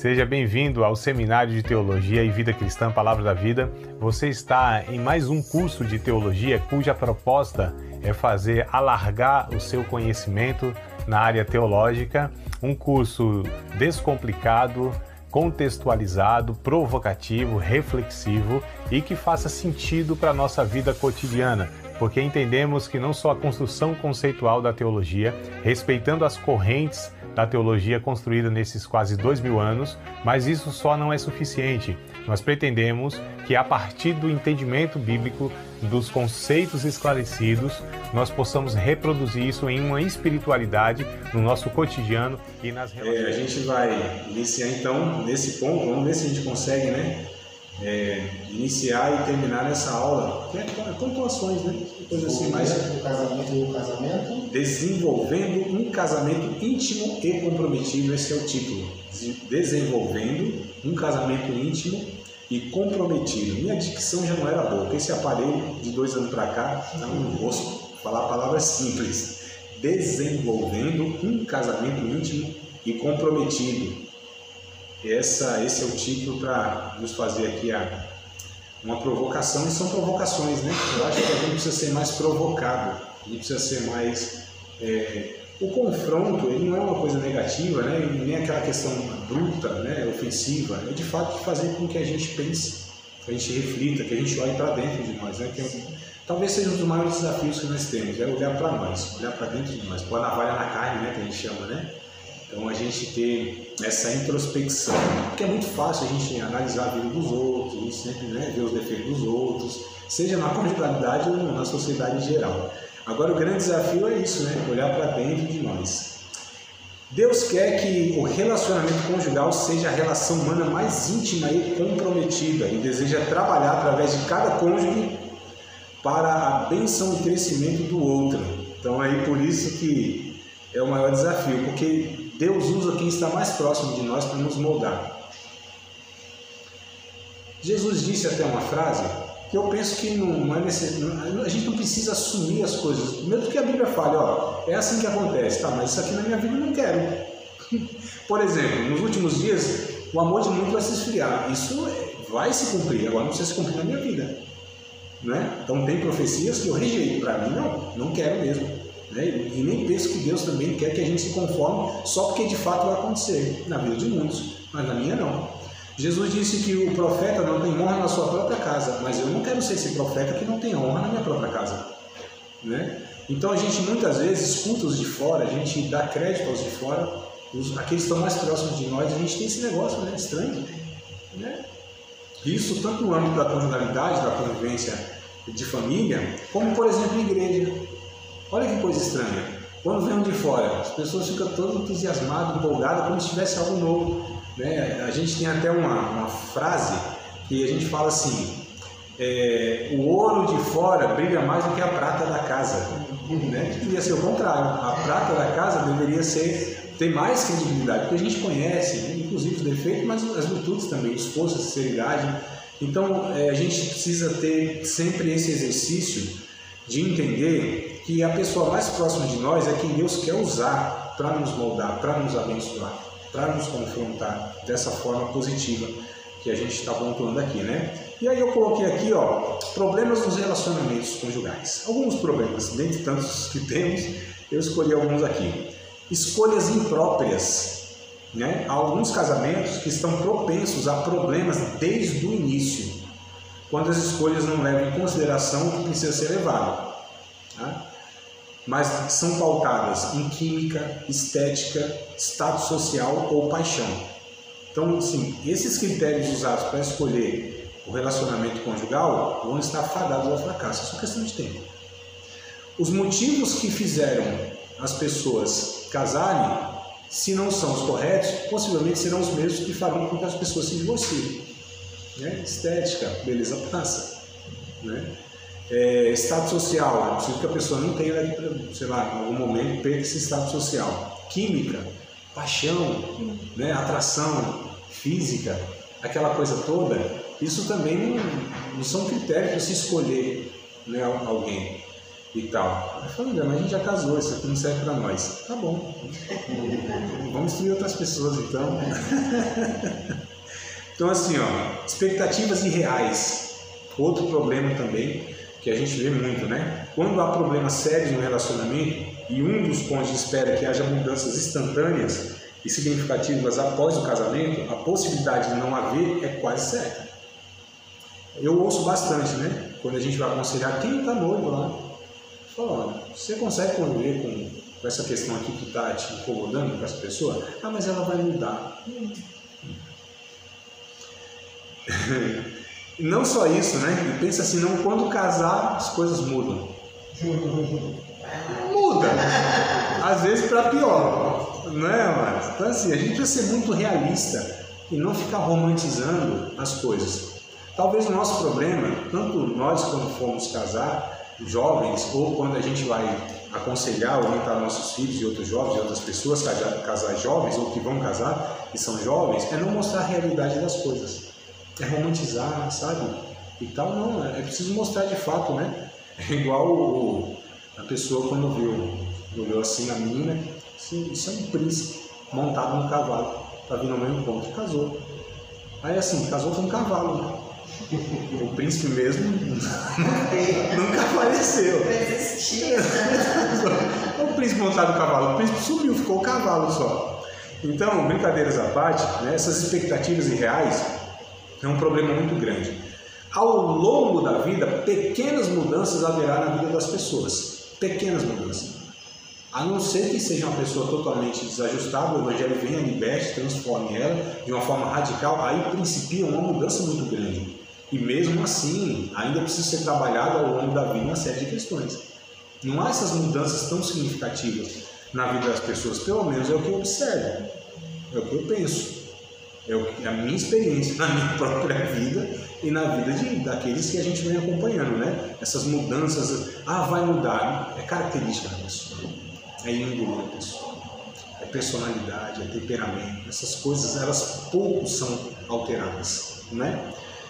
Seja bem-vindo ao Seminário de Teologia e Vida Cristã, Palavra da Vida. Você está em mais um curso de teologia cuja proposta é fazer alargar o seu conhecimento na área teológica. Um curso descomplicado, contextualizado, provocativo, reflexivo e que faça sentido para a nossa vida cotidiana, porque entendemos que não só a construção conceitual da teologia, respeitando as correntes da teologia construída nesses quase 2000 anos, mas isso só não é suficiente. Nós pretendemos que a partir do entendimento bíblico, dos conceitos esclarecidos, nós possamos reproduzir isso em uma espiritualidade no nosso cotidiano e nas relações. A gente vai iniciar então nesse ponto, vamos ver se a gente consegue, iniciar e terminar essa aula, que é pontuações, coisa assim, mais o casamento e o casamento. Desenvolvendo um casamento íntimo e comprometido, esse é o título. Desenvolvendo um casamento íntimo e comprometido. Minha dicção já não era boa, porque esse aparelho de 2 anos para cá, não gosto de falar palavras simples. Desenvolvendo um casamento íntimo e comprometido. Esse é o título para nos fazer aqui uma provocação, e são provocações, Eu acho que a gente precisa ser mais provocado, a gente precisa ser mais... O confronto, ele não é uma coisa negativa, nem aquela questão bruta, ofensiva, é de fato de fazer com que a gente pense, que a gente reflita, que a gente olhe para dentro de nós, talvez seja um dos maiores desafios que nós temos, é olhar para nós, olhar para dentro de nós, pôr a navalha na carne, que a gente chama, Então a gente ter essa introspecção, porque é muito fácil a gente analisar a vida dos outros, a gente sempre ver os defeitos dos outros, seja na conjugalidade ou na sociedade em geral. Agora o grande desafio é isso, olhar para dentro de nós. Deus quer que o relacionamento conjugal seja a relação humana mais íntima e comprometida e deseja trabalhar através de cada cônjuge para a bênção e crescimento do outro. Então aí por isso que é o maior desafio, porque Deus usa quem está mais próximo de nós para nos moldar. Jesus disse até uma frase que eu penso que não é necessário, a gente não precisa assumir as coisas, mesmo que a Bíblia fale, é assim que acontece, mas isso aqui na minha vida eu não quero. Por exemplo, nos últimos dias, o amor de muitos vai se esfriar, isso vai se cumprir, agora não precisa se cumprir na minha vida. Então tem profecias que eu rejeito, para mim não quero mesmo. E nem penso que Deus também quer que a gente se conforme só porque de fato vai acontecer na vida de muitos, mas na minha não. Jesus disse que o profeta não tem honra na sua própria casa, mas eu não quero ser esse profeta que não tem honra na minha própria casa. Então a gente muitas vezes escuta os de fora, a gente dá crédito aos de fora, aqueles que estão mais próximos de nós, a gente tem esse negócio estranho. Isso tanto no âmbito da conjugalidade, da convivência de família, como por exemplo em igreja. Olha que coisa estranha. Quando vem um de fora, as pessoas ficam todas entusiasmadas, empolgadas, como se tivesse algo novo. A gente tem até uma frase que a gente fala assim, o ouro de fora brilha mais do que a prata da casa. Deveria ser o contrário. A prata da casa deveria ter mais credibilidade, porque a gente conhece, inclusive os defeitos, mas as virtudes também, os esforço, a sinceridade. Então a gente precisa ter sempre esse exercício de entender que a pessoa mais próxima de nós é quem Deus quer usar para nos moldar, para nos abençoar, para nos confrontar dessa forma positiva que a gente está pontuando aqui, E aí eu coloquei aqui, problemas nos relacionamentos conjugais. Alguns problemas, dentre tantos que temos, eu escolhi alguns aqui. Escolhas impróprias, Há alguns casamentos que estão propensos a problemas desde o início, quando as escolhas não levam em consideração o que precisa ser levado, mas são pautadas em química, estética, status social ou paixão. Então, esses critérios usados para escolher o relacionamento conjugal vão estar fadados ao fracasso, é só questão de tempo. Os motivos que fizeram as pessoas casarem, se não são os corretos, possivelmente serão os mesmos que farão com que as pessoas se divorciem. Estética, beleza passa. Status social, é preciso que a pessoa não tenha, em algum momento, perca esse status social. Química, paixão, atração física, aquela coisa toda, isso também não são critérios para se escolher alguém. e tal. Eu falei, mas a gente já casou, isso aqui não serve para nós. Tá bom. Vamos instruir outras pessoas então. Então assim, ó, expectativas irreais. Outro problema também que a gente vê muito, né? Quando há problemas sérios no relacionamento e um dos cônjuges espera que haja mudanças instantâneas e significativas após o casamento, a possibilidade de não haver é quase certa. Eu ouço bastante, né? Quando a gente vai aconselhar quem está noivo lá, fala, você consegue conviver com essa questão aqui que está te incomodando com essa pessoa? Ah, mas ela vai mudar. Não só isso, né? E pensa assim, não, quando casar as coisas mudam. Muda. Às vezes para pior, não é, mas então assim, a gente precisa ser muito realista e não ficar romantizando as coisas. Talvez o nosso problema, tanto nós quando formos casar, jovens, ou quando a gente vai aconselhar, orientar nossos filhos e outros jovens e outras pessoas, casar jovens ou que vão casar e são jovens, é não mostrar a realidade das coisas. É romantizar, sabe? E tal, não, é preciso mostrar de fato, né? É igual a pessoa quando olhou assim a menina, assim, isso é um príncipe montado num cavalo, tá vindo ao meu encontro e casou. Aí assim, casou com um cavalo, né? O príncipe mesmo nunca apareceu. O príncipe montado no cavalo, o príncipe sumiu, ficou o cavalo só. Então, brincadeiras à parte, né, essas expectativas irreais é um problema muito grande. Ao longo da vida, pequenas mudanças haverá na vida das pessoas. Pequenas mudanças. A não ser que seja uma pessoa totalmente desajustada, o Evangelho venha, liberte, transforme ela de uma forma radical, aí principia uma mudança muito grande. E mesmo assim, ainda precisa ser trabalhado ao longo da vida uma série de questões. Não há essas mudanças tão significativas na vida das pessoas, pelo menos é o que eu observo, é o que eu penso. É a minha experiência na minha própria vida e na vida daqueles que a gente vem acompanhando, né? Essas mudanças, vai mudar, é característica da pessoa, é índole da pessoa, é personalidade, é temperamento, essas coisas, elas pouco são alteradas, né?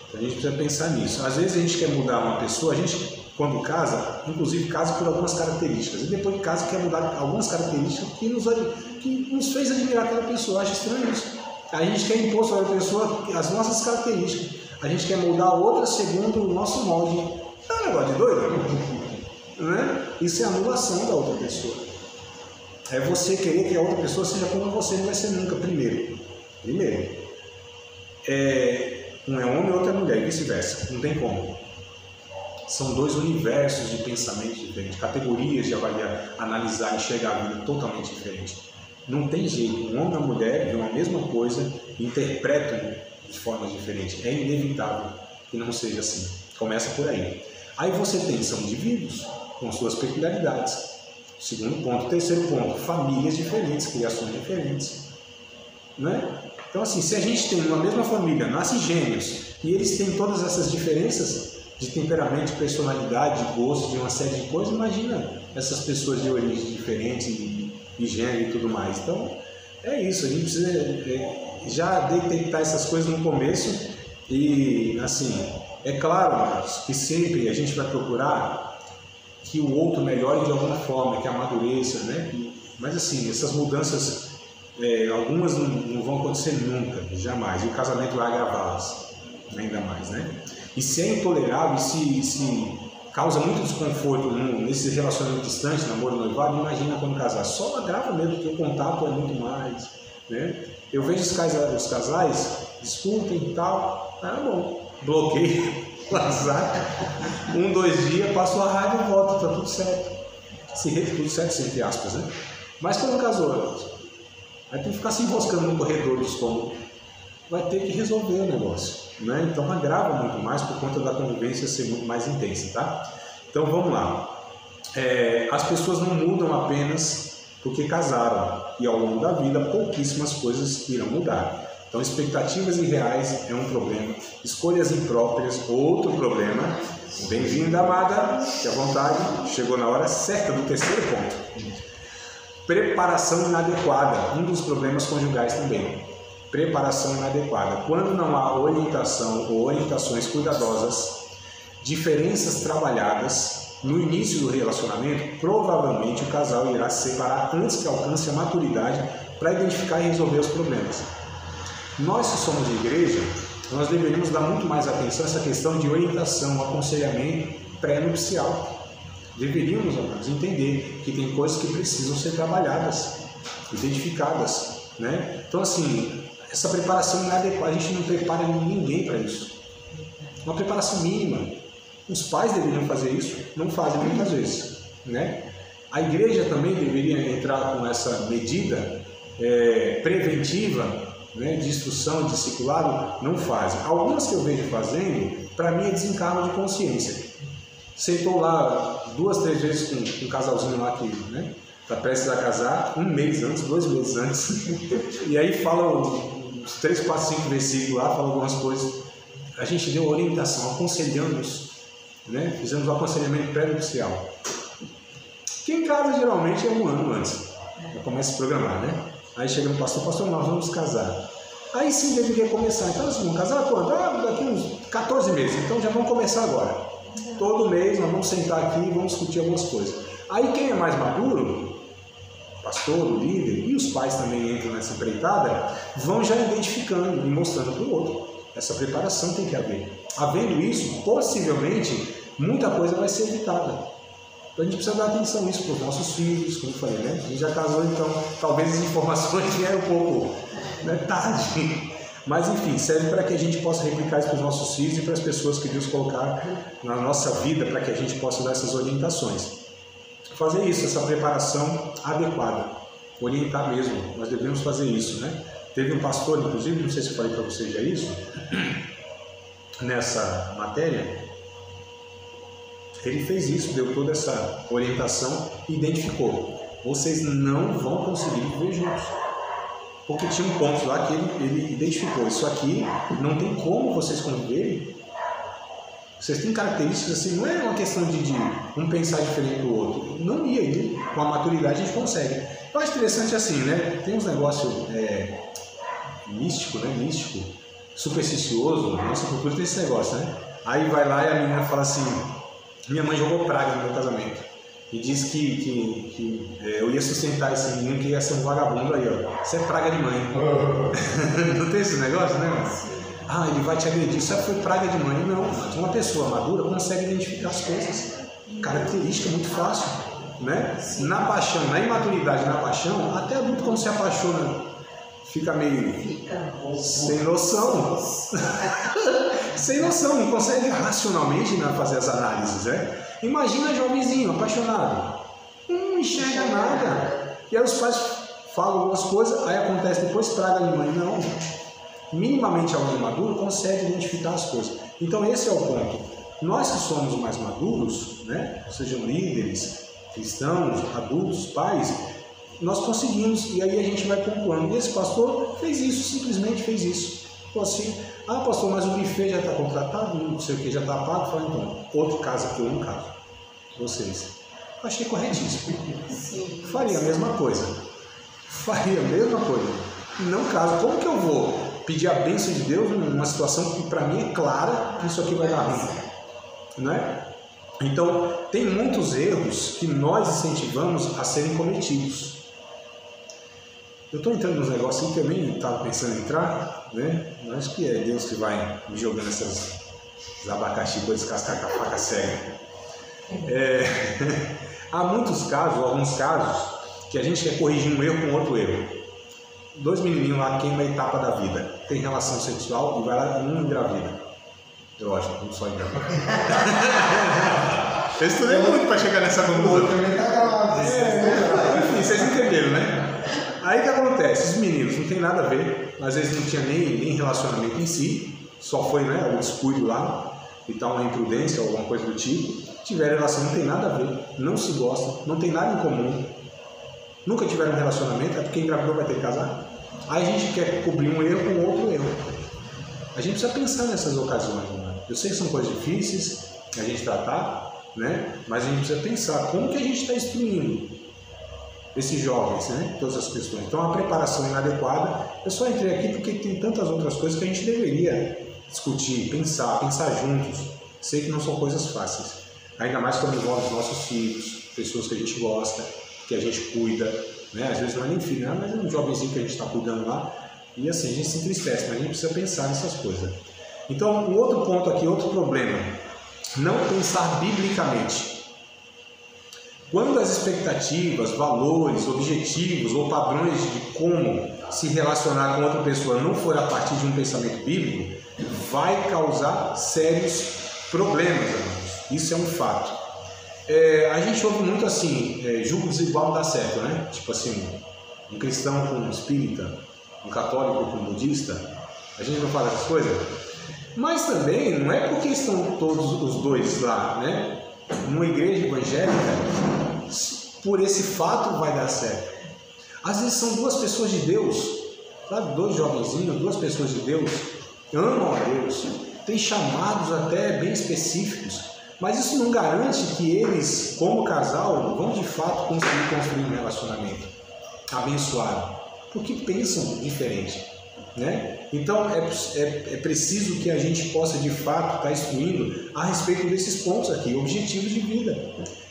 Então a gente precisa pensar nisso. Às vezes a gente quer mudar uma pessoa, a gente quando casa, inclusive casa por algumas características, e depois de casa quer mudar algumas características que nos fez admirar aquela pessoa. Acho estranho isso. A gente quer impor sobre a pessoa as nossas características. A gente quer mudar a outra segundo o nosso molde. É um negócio de doido, né? Isso é anulação da outra pessoa. É você querer que a outra pessoa seja como você não vai ser nunca, primeiro. Um é homem e outro é mulher, e vice-versa. Não tem como. São dois universos de pensamento diferentes, categorias de avaliar, analisar, enxergar a vida totalmente diferentes. Não tem jeito, um homem e uma mulher veem a mesma coisa e interpretam de formas diferentes. É inevitável que não seja assim. Começa por aí. Aí você tem, são indivíduos com suas peculiaridades. Segundo ponto. Terceiro ponto, famílias diferentes, criações diferentes. Né? Então assim, se a gente tem uma mesma família, nasce gêmeos, e eles têm todas essas diferenças de temperamento, de personalidade, de gosto, de uma série de coisas, imagina essas pessoas de origem diferentes e gênero e tudo mais. Então, é isso, a gente precisa já detectar essas coisas no começo e, assim, é claro que sempre a gente vai procurar que o outro melhore de alguma forma, que amadureça, né? Mas, assim, essas mudanças, algumas não vão acontecer nunca, jamais, e o casamento vai agravá-las, ainda mais, né? E se é intolerável, se causa muito desconforto nesse relacionamento distante, namoro, noivado, imagina quando casar. Só agrava mesmo, porque o contato é muito mais, né? Eu vejo os casais discutem e tal, bom, bloqueio, WhatsApp, 2 dias, passou a raiva e volta, tá tudo certo. Tudo certo, entre aspas, né? Mas quando casou, vai ter que ficar se enroscando no corredor dos cômodos, vai ter que resolver o negócio, né? Então agrava muito mais por conta da convivência ser muito mais intensa, tá? Então vamos lá. As pessoas não mudam apenas porque casaram, e ao longo da vida pouquíssimas coisas irão mudar. Então expectativas irreais é um problema, escolhas impróprias, outro problema. Bem-vinda, amada, fique à vontade, chegou na hora certa do terceiro ponto. Preparação inadequada, um dos problemas conjugais também. Preparação inadequada. Quando não há orientação ou orientações cuidadosas, diferenças trabalhadas, No início do relacionamento, provavelmente o casal irá se separar antes que alcance a maturidade para identificar e resolver os problemas. Nós que somos de igreja, nós deveríamos dar muito mais atenção a essa questão de orientação, aconselhamento pré-nupcial. Deveríamos, amados, entender que tem coisas que precisam ser trabalhadas, identificadas, né? Então, assim, essa preparação inadequada, a gente não prepara ninguém para isso. Uma preparação mínima. Os pais deveriam fazer isso, não fazem muitas vezes, né? A igreja também deveria entrar com essa medida preventiva, né, de instrução, de discipulado, não fazem. Algumas que eu vejo fazendo, para mim é desencargo de consciência. Sentou lá 2, 3 vezes com um casalzinho lá que, né, está prestes a casar, 1 mês antes, 2 meses antes, e aí fala uns 3, 4, 5 versículos lá, fala algumas coisas. A gente deu orientação, aconselhamos, né? Fizemos o aconselhamento pré-nupcial. Que em casa geralmente é 1 ano antes, já começa a se programar, né? Aí chega no pastor, nós vamos casar. Aí sim deveria começar. Então assim, vamos casar quando? Daqui uns 14 meses, então já vamos começar agora. Todo mês nós vamos sentar aqui e vamos discutir algumas coisas. Aí quem é mais maduro, o pastor, o líder e os pais também entram nessa empreitada, vão já identificando e mostrando para o outro. Essa preparação tem que haver. Havendo isso, possivelmente, muita coisa vai ser evitada. Então a gente precisa dar atenção a isso para os nossos filhos, como eu falei, né? A gente já casou, então talvez as informações vieram um pouco, né, tarde. Mas enfim, serve para que a gente possa replicar isso para os nossos filhos e para as pessoas que Deus colocar na nossa vida, para que a gente possa dar essas orientações. Fazer isso, essa preparação adequada. Orientar mesmo, nós devemos fazer isso, né? Teve um pastor, inclusive, não sei se eu falei para vocês já isso, nessa matéria, ele fez isso, deu toda essa orientação e identificou. Vocês não vão conseguir viver juntos. Porque tinha um ponto lá que ele identificou. Isso aqui não tem como vocês conviverem. Vocês têm características assim, não é uma questão de um pensar diferente do outro. Não ia, com a maturidade a gente consegue. Eu acho interessante assim, né? Tem uns negócios místico, né? Místico, supersticioso, nossa cultura tem esse negócio, né? Aí vai lá e a menina fala assim, minha mãe jogou praga no meu casamento e disse que eu ia sustentar esse menino que ia ser um vagabundo aí, ó. Isso é praga de mãe. Não tem esse negócio, né? Ah, ele vai te agredir, isso foi praga de mãe. Não, uma pessoa madura consegue identificar as coisas. Característica muito fácil, né? Na paixão, na imaturidade, na paixão, até adulto quando se apaixona fica meio sem noção. Sem noção, não consegue racionalmente, né, fazer as análises, né? Imagina jovenzinho, apaixonado, não enxerga nada. E aí os pais falam algumas coisas, aí acontece depois praga de mãe. Não, minimamente alguém maduro consegue identificar as coisas. Então esse é o ponto. Nós que somos mais maduros, né, sejam líderes, cristãos, adultos, pais, nós conseguimos, e aí a gente vai pontuando. E esse pastor fez isso, simplesmente fez isso. Então assim, pastor, mas o buffet já está contratado, não sei o que, já está pago. Falei, então, outro caso que eu não caso. Vocês. Achei corretíssimo. Sim. Faria a mesma coisa. Faria a mesma coisa. Não caso. Como que eu vou pedir a bênção de Deus numa situação que para mim é clara que isso aqui vai dar ruim? Né? Então, tem muitos erros que nós incentivamos a serem cometidos. Eu estou entrando nos negócios que eu nem estava pensando em entrar, né? Eu acho que é Deus que vai me jogando esses abacaxi para descascar com a faca cega. Há muitos casos, alguns casos, que a gente quer corrigir um erro com outro erro. 2 menininhos lá queimam a etapa da vida, tem relação sexual e vai lá e um engravida. Eu acho que não só engravida. Eu estudei muito para chegar nessa conclusão. Enfim, vocês entenderam, né? Aí o que acontece? Os meninos não tem nada a ver, às vezes não tinha nem relacionamento em si, só foi, né, o descuido lá e tal, uma imprudência ou alguma coisa do tipo. Tiveram relação, não tem nada a ver, não se gostam, não tem nada em comum, nunca tiveram um relacionamento, é porque engravidou vai ter que casar. Aí a gente quer cobrir um erro com outro erro. A gente precisa pensar nessas ocasiões, né? Eu sei que são coisas difíceis a gente tratar, né? Mas a gente precisa pensar como que a gente está instruindo esses jovens, né? Todas as questões. Então a preparação inadequada, eu só entrei aqui porque tem tantas outras coisas que a gente deveria discutir, pensar juntos. Sei que não são coisas fáceis. ainda mais quando envolve os nossos filhos, pessoas que a gente gosta, que a gente cuida, né? Às vezes não é nem filho, né? Mas é um jovenzinho que a gente está cuidando lá, e assim, a gente se entristece, mas a gente precisa pensar nessas coisas. Então, um outro ponto aqui, outro problema, não pensar biblicamente. Quando as expectativas, valores, objetivos ou padrões de como se relacionar com outra pessoa não for a partir de um pensamento bíblico, vai causar sérios problemas, amigos. Isso é um fato. A gente ouve muito assim, julgo desigual não dá certo, né? Tipo assim, um cristão com um espírita, um católico com um budista, a gente não fala essas coisas. Mas também não é porque estão todos os dois lá, né? Numa igreja evangélica, por esse fato vai dar certo. Às vezes são duas pessoas de Deus, sabe? Dois jovenzinhos, duas pessoas de Deus, amam a Deus, têm chamados até bem específicos, mas isso não garante que eles, como casal, vão de fato conseguir construir um relacionamento abençoado, porque pensam diferente, né? Então é preciso que a gente possa de fato estar instruindo a respeito desses pontos aqui, objetivos de vida.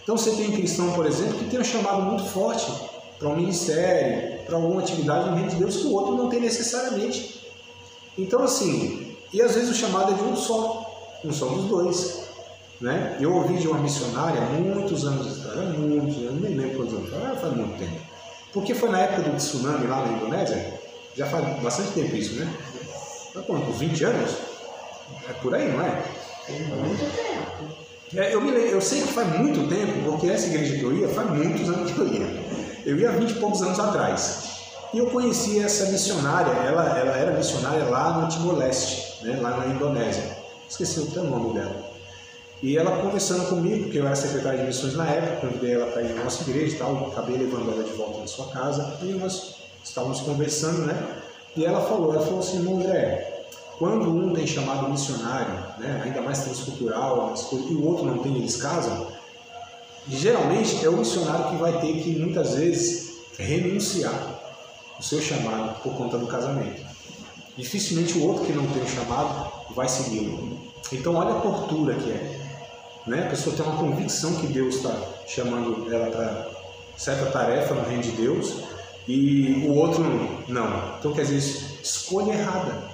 Então você tem um cristão, por exemplo, que tem um chamado muito forte para um ministério, para alguma atividade no reino de Deus que o outro não tem necessariamente. Então assim, e às vezes o chamado é de um só dos dois, né? Eu ouvi de uma missionária muitos anos atrás, nem lembro quantos anos, faz muito tempo, porque foi na época do tsunami lá na Indonésia, já faz bastante tempo isso, né? Há quantos? 20 anos? É por aí, não é? Tem muito tempo. Eu sei que faz muito tempo, porque essa igreja que eu ia, faz muitos anos que eu ia. Eu ia há 20 e poucos anos atrás. E eu conheci essa missionária, ela era missionária lá no Timor-Leste, né? Lá na Indonésia. Esqueci até o nome dela. E ela conversando comigo, porque eu era secretário de missões na época, convidei ela para ir na nossa igreja e tal, acabei levando ela de volta na sua casa, e nós estávamos conversando, né? E ela falou assim, irmão André, quando um tem chamado missionário, né, ainda mais transcultural, e o outro não tem, eles casam, geralmente é o missionário que vai ter que, muitas vezes, renunciar o seu chamado por conta do casamento. Dificilmente o outro que não tem o chamado vai segui-lo. Então olha a tortura que é, né? A pessoa tem uma convicção que Deus está chamando ela para certa tarefa no reino de Deus, e o outro não. Então quer dizer, escolha errada.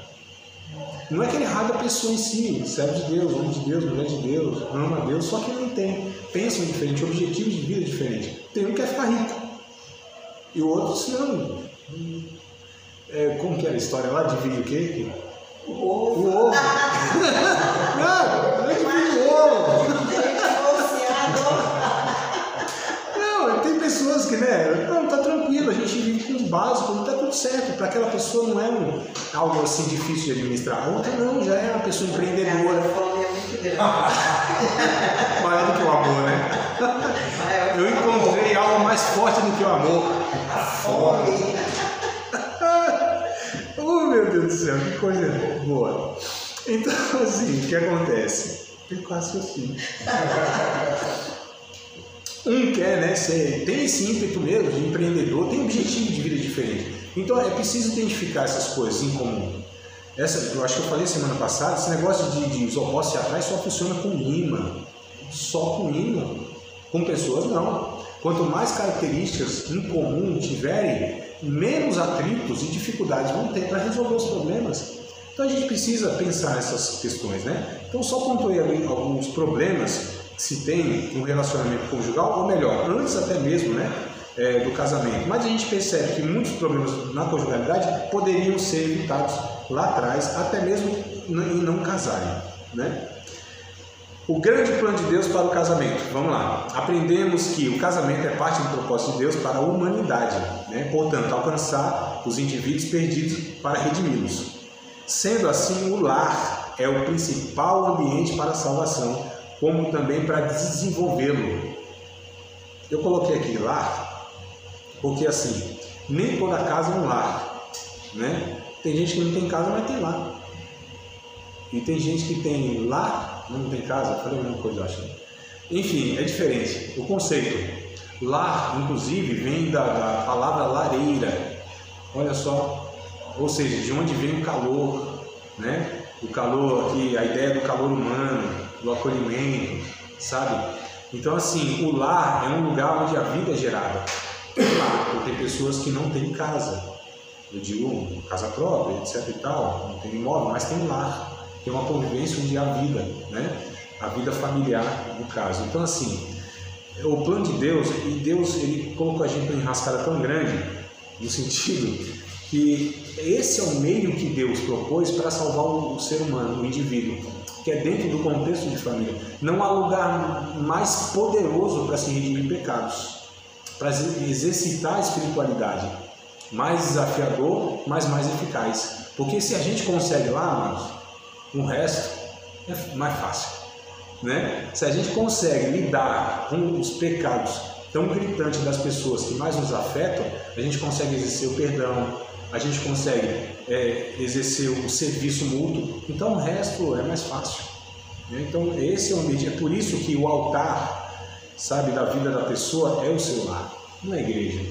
Não é que é errada a pessoa em si, servo de Deus, homem de Deus, mulher de Deus, ama a Deus, só que não tem, pensam diferente, objetivos de vida diferentes. Tem um que quer ficar rico, e o outro disse, não. Como que era a história lá? Divide o quê? O ovo. O ovo. Não é divide o ovo. Não, tem pessoas que, né? Não, tá tranquilo, a gente vive com o básico, tá tudo certo. Para aquela pessoa não é algo assim difícil de administrar. A outra não, já é uma pessoa empreendedora. Maior do que o amor, né? Eu encontrei algo mais forte do que o amor. A fome. Oh, meu Deus do céu, que coisa boa. Então, assim, o que acontece? Tem quase assim. Um quer, né, tem esse ímpeto mesmo de empreendedor, tem um objetivo de vida diferente. Então, é preciso identificar essas coisas em comum. Eu acho que eu falei semana passada, esse negócio de os opostos se atraem só funciona com imã. Só com imã. Com pessoas, não. Quanto mais características em comum tiverem, menos atritos e dificuldades vão ter para resolver os problemas. Então a gente precisa pensar nessas questões, né? Então só pontuei ali alguns problemas que se tem no relacionamento conjugal, ou melhor, antes até mesmo, né, do casamento. Mas a gente percebe que muitos problemas na conjugalidade poderiam ser evitados lá atrás, até mesmo em não casarem, né? O grande plano de Deus para o casamento. Vamos lá. Aprendemos que o casamento é parte do propósito de Deus para a humanidade, né? Portanto, alcançar os indivíduos perdidos para redimi-los. Sendo assim, o lar é o principal ambiente para a salvação, como também para desenvolvê-lo. Eu coloquei aqui lar, porque assim, nem toda casa é um lar, né? Tem gente que não tem casa, mas tem lar. E tem gente que tem lar, não tem casa. Falei a mesma coisa, eu acho. Enfim, é diferente. O conceito lar, inclusive, vem da palavra lareira. Olha só, ou seja, de onde vem o calor, né? O calor aqui, a ideia do calor humano, do acolhimento, sabe? Então, assim, o lar é um lugar onde a vida é gerada. Tem pessoas que não têm casa, eu digo casa própria, etc e tal, não tem imóvel, mas tem lar, tem uma convivência onde há vida, né? A vida familiar, no caso. Então, assim, o plano de Deus, e Deus ele colocou a gente numa enrascada tão grande, no sentido que esse é o meio que Deus propôs para salvar o ser humano, o indivíduo, que é dentro do contexto de família. Não há lugar mais poderoso para se redimir pecados, para exercitar a espiritualidade, mais desafiador, mas mais eficaz. Porque se a gente consegue lá, amados, o resto é mais fácil, né? Se a gente consegue lidar com os pecados tão gritantes das pessoas que mais nos afetam, a gente consegue exercer o perdão, a gente consegue exercer o serviço mútuo, então o resto é mais fácil, né? Então esse é o ambiente, é por isso que o altar, sabe, da vida da pessoa é o seu lar, não é a igreja.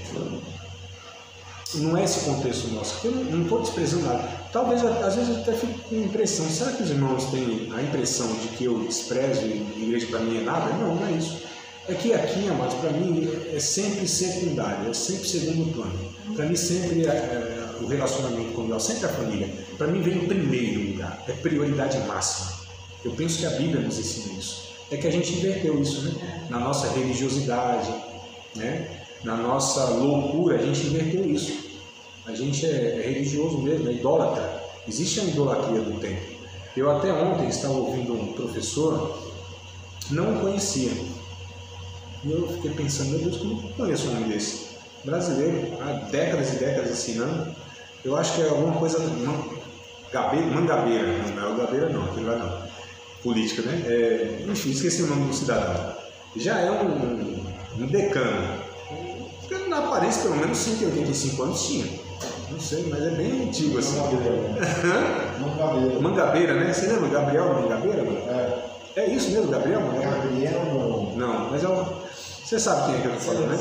Não é esse contexto nosso. Eu não estou desprezando nada. Talvez, às vezes, eu até fico com a impressão, será que os irmãos têm a impressão de que eu desprezo e a igreja para mim é nada? Não, não é isso. É que aqui, amados, para mim é sempre secundário, é sempre segundo plano. Para mim sempre o relacionamento conjugal, sempre a família. Para mim vem em primeiro lugar, é prioridade máxima. Eu penso que a Bíblia nos ensina isso. É que a gente inverteu isso, né? Na nossa religiosidade, né? Na nossa loucura, a gente inverteu isso. A gente é religioso mesmo, é idólatra. Existe a idolatria do tempo. Eu até ontem estava ouvindo um professor, não o conhecia. E eu fiquei pensando, meu Deus, como eu conheço um homem desse? Brasileiro, há décadas e décadas ensinando. Eu acho que é alguma coisa... Mangabeira. Não é o Gabeira não, aquele lá não. Política, né? Enfim, esqueci o nome do cidadão. Já é um decano. Na aparência, pelo menos 185 anos tinha. Não sei, mas é bem antigo assim. Mangabeira, né? Você lembra? Gabriel Mangabeira? É isso mesmo, Gabriel? Gabriel não, mas você sabe quem é que eu estou falando, né?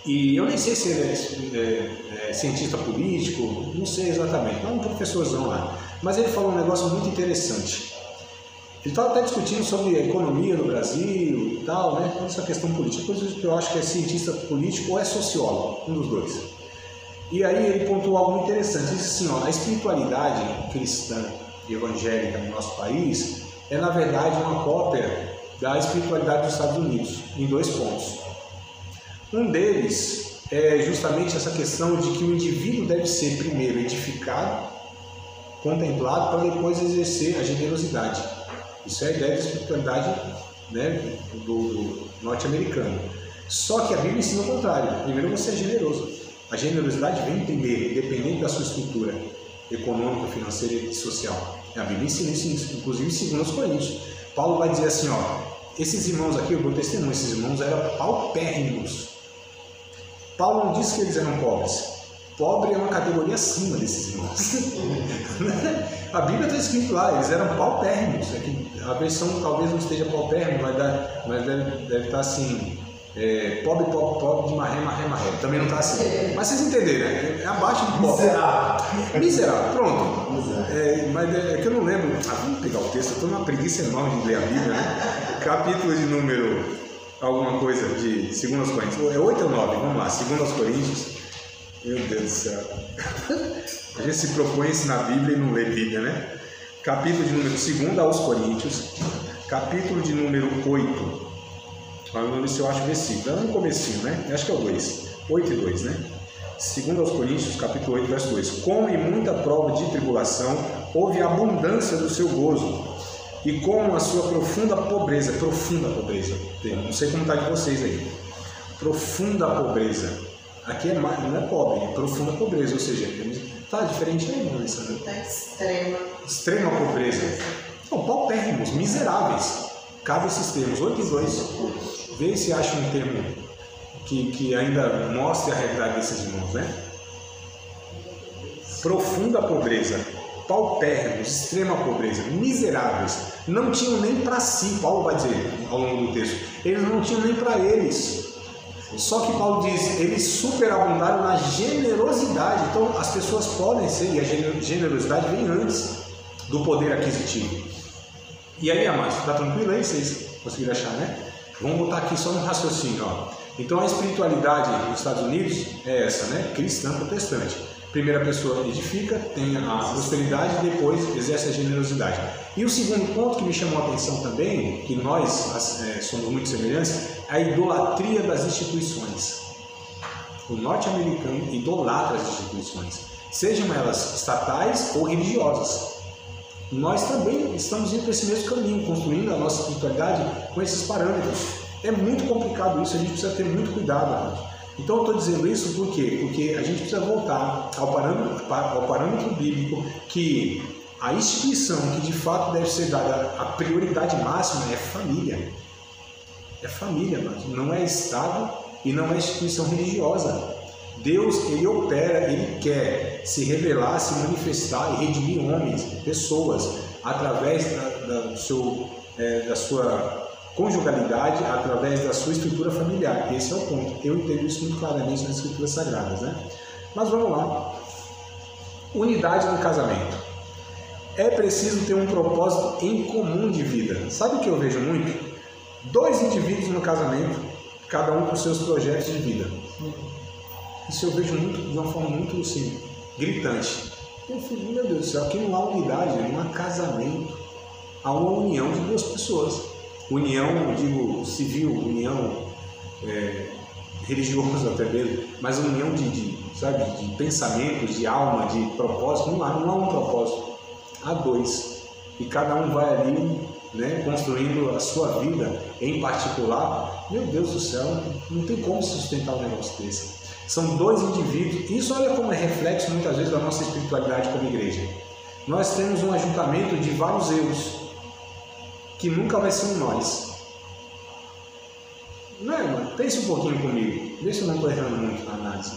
E eu nem sei se ele é cientista político, não sei exatamente, mas é um professorzão lá. Mas ele falou um negócio muito interessante. Ele estava até discutindo sobre a economia no Brasil e tal, né? Essa questão política, coisa que eu acho que é cientista político ou é sociólogo, um dos dois. E aí ele pontuou algo muito interessante, ele disse assim, ó, a espiritualidade cristã e evangélica no nosso país é na verdade uma cópia da espiritualidade dos Estados Unidos, em 2 pontos. Um deles é justamente essa questão de que o indivíduo deve ser primeiro edificado, contemplado, para depois exercer a generosidade. Isso é a ideia da espiritualidade, né, do norte-americano. Só que a Bíblia ensina o contrário. Primeiro você é generoso. A generosidade vem primeiro, independente da sua estrutura econômica, financeira e social. A Bíblia ensina isso, inclusive em 2 Coríntios. Paulo vai dizer assim, ó, esses irmãos aqui, eu dou testemunho, esses irmãos eram paupérrimos. Paulo não disse que eles eram pobres. Pobre é uma categoria acima desses irmãos. A Bíblia está escrito lá, eles eram paupérrimos. É que a versão talvez não esteja paupérrimo, mas deve estar assim, pobre de marré. Também não está assim. Mas vocês entenderam, né? É abaixo de pobre. Miserável, pronto. Mas é que eu não lembro. Vamos pegar o texto, eu estou numa preguiça enorme de ler a Bíblia, né? Capítulo de número, alguma coisa de 2 Coríntios. É 8 ou 9? Vamos lá, 2 Coríntios. Meu Deus do céu. A gente se propõe a ensinar a Bíblia e não lê Bíblia, né? Capítulo de número 2 aos Coríntios, capítulo de número 8. Vamos ver se eu acho o versículo. É no comecinho, né? Acho que é o 2. 8 e 2, né? 2 aos Coríntios, capítulo 8, verso 2. Como em muita prova de tribulação, houve abundância do seu gozo. E como a sua profunda pobreza, não sei como está de vocês aí. Profunda pobreza. Aqui não é pobre, é profunda pobreza, ou seja, está diferente aí, não é isso? Está extrema pobreza. Não, paupérrimos, miseráveis. Cabe esses termos, 8 e 2. Vê se acha um termo que ainda mostre a realidade desses irmãos, né? Profunda pobreza, paupérrimos, extrema pobreza, miseráveis. Não tinham nem para si, Paulo vai dizer ao longo do texto. Eles não tinham nem para eles. Só que Paulo diz, eles superabundaram na generosidade. Então as pessoas podem ser, e a generosidade vem antes do poder aquisitivo. E aí, amados, está tranquilo aí? Vocês conseguiram achar, né? Vamos botar aqui só no raciocínio, ó. Então a espiritualidade nos Estados Unidos é essa, né? Cristã protestante. Primeira pessoa edifica, tem a prosperidade e depois exerce a generosidade. E o segundo ponto que me chamou a atenção também, que nós somos muito semelhantes, é a idolatria das instituições. O norte-americano idolatra as instituições, sejam elas estatais ou religiosas. Nós também estamos indo para esse mesmo caminho, construindo a nossa espiritualidade com esses parâmetros. É muito complicado isso, a gente precisa ter muito cuidado, amados. Então eu estou dizendo isso por quê? Porque a gente precisa voltar ao parâmetro bíblico, que a instituição que de fato deve ser dada a prioridade máxima é família. É família, mas não é Estado e não é instituição religiosa. Deus, Ele opera, Ele quer se revelar, se manifestar e redimir homens, pessoas, através da sua conjugalidade, através da sua estrutura familiar. Esse é o ponto. Eu entendo isso muito claramente nas Escrituras Sagradas, né? Mas vamos lá. Unidade no casamento. É preciso ter um propósito em comum de vida. Sabe o que eu vejo muito? 2 indivíduos no casamento, cada um com seus projetos de vida. Isso eu vejo muito, de uma forma muito assim, gritante. Eu fico, meu Deus do céu, aqui não há unidade, não há casamento. Há uma união de 2 pessoas. União, digo, civil, união religiosa até mesmo, mas união de pensamentos, de alma, de propósito. Não há um propósito, há 2. E cada um vai ali, né, construindo a sua vida em particular. Meu Deus do céu, não tem como sustentar um negócio desse. São 2 indivíduos. Isso olha como é reflexo muitas vezes da nossa espiritualidade como igreja. Nós temos um ajuntamento de vários eus, que nunca vai ser um nós. Não é, mano? Pense um pouquinho comigo. Vê se eu não estou errando muito na análise.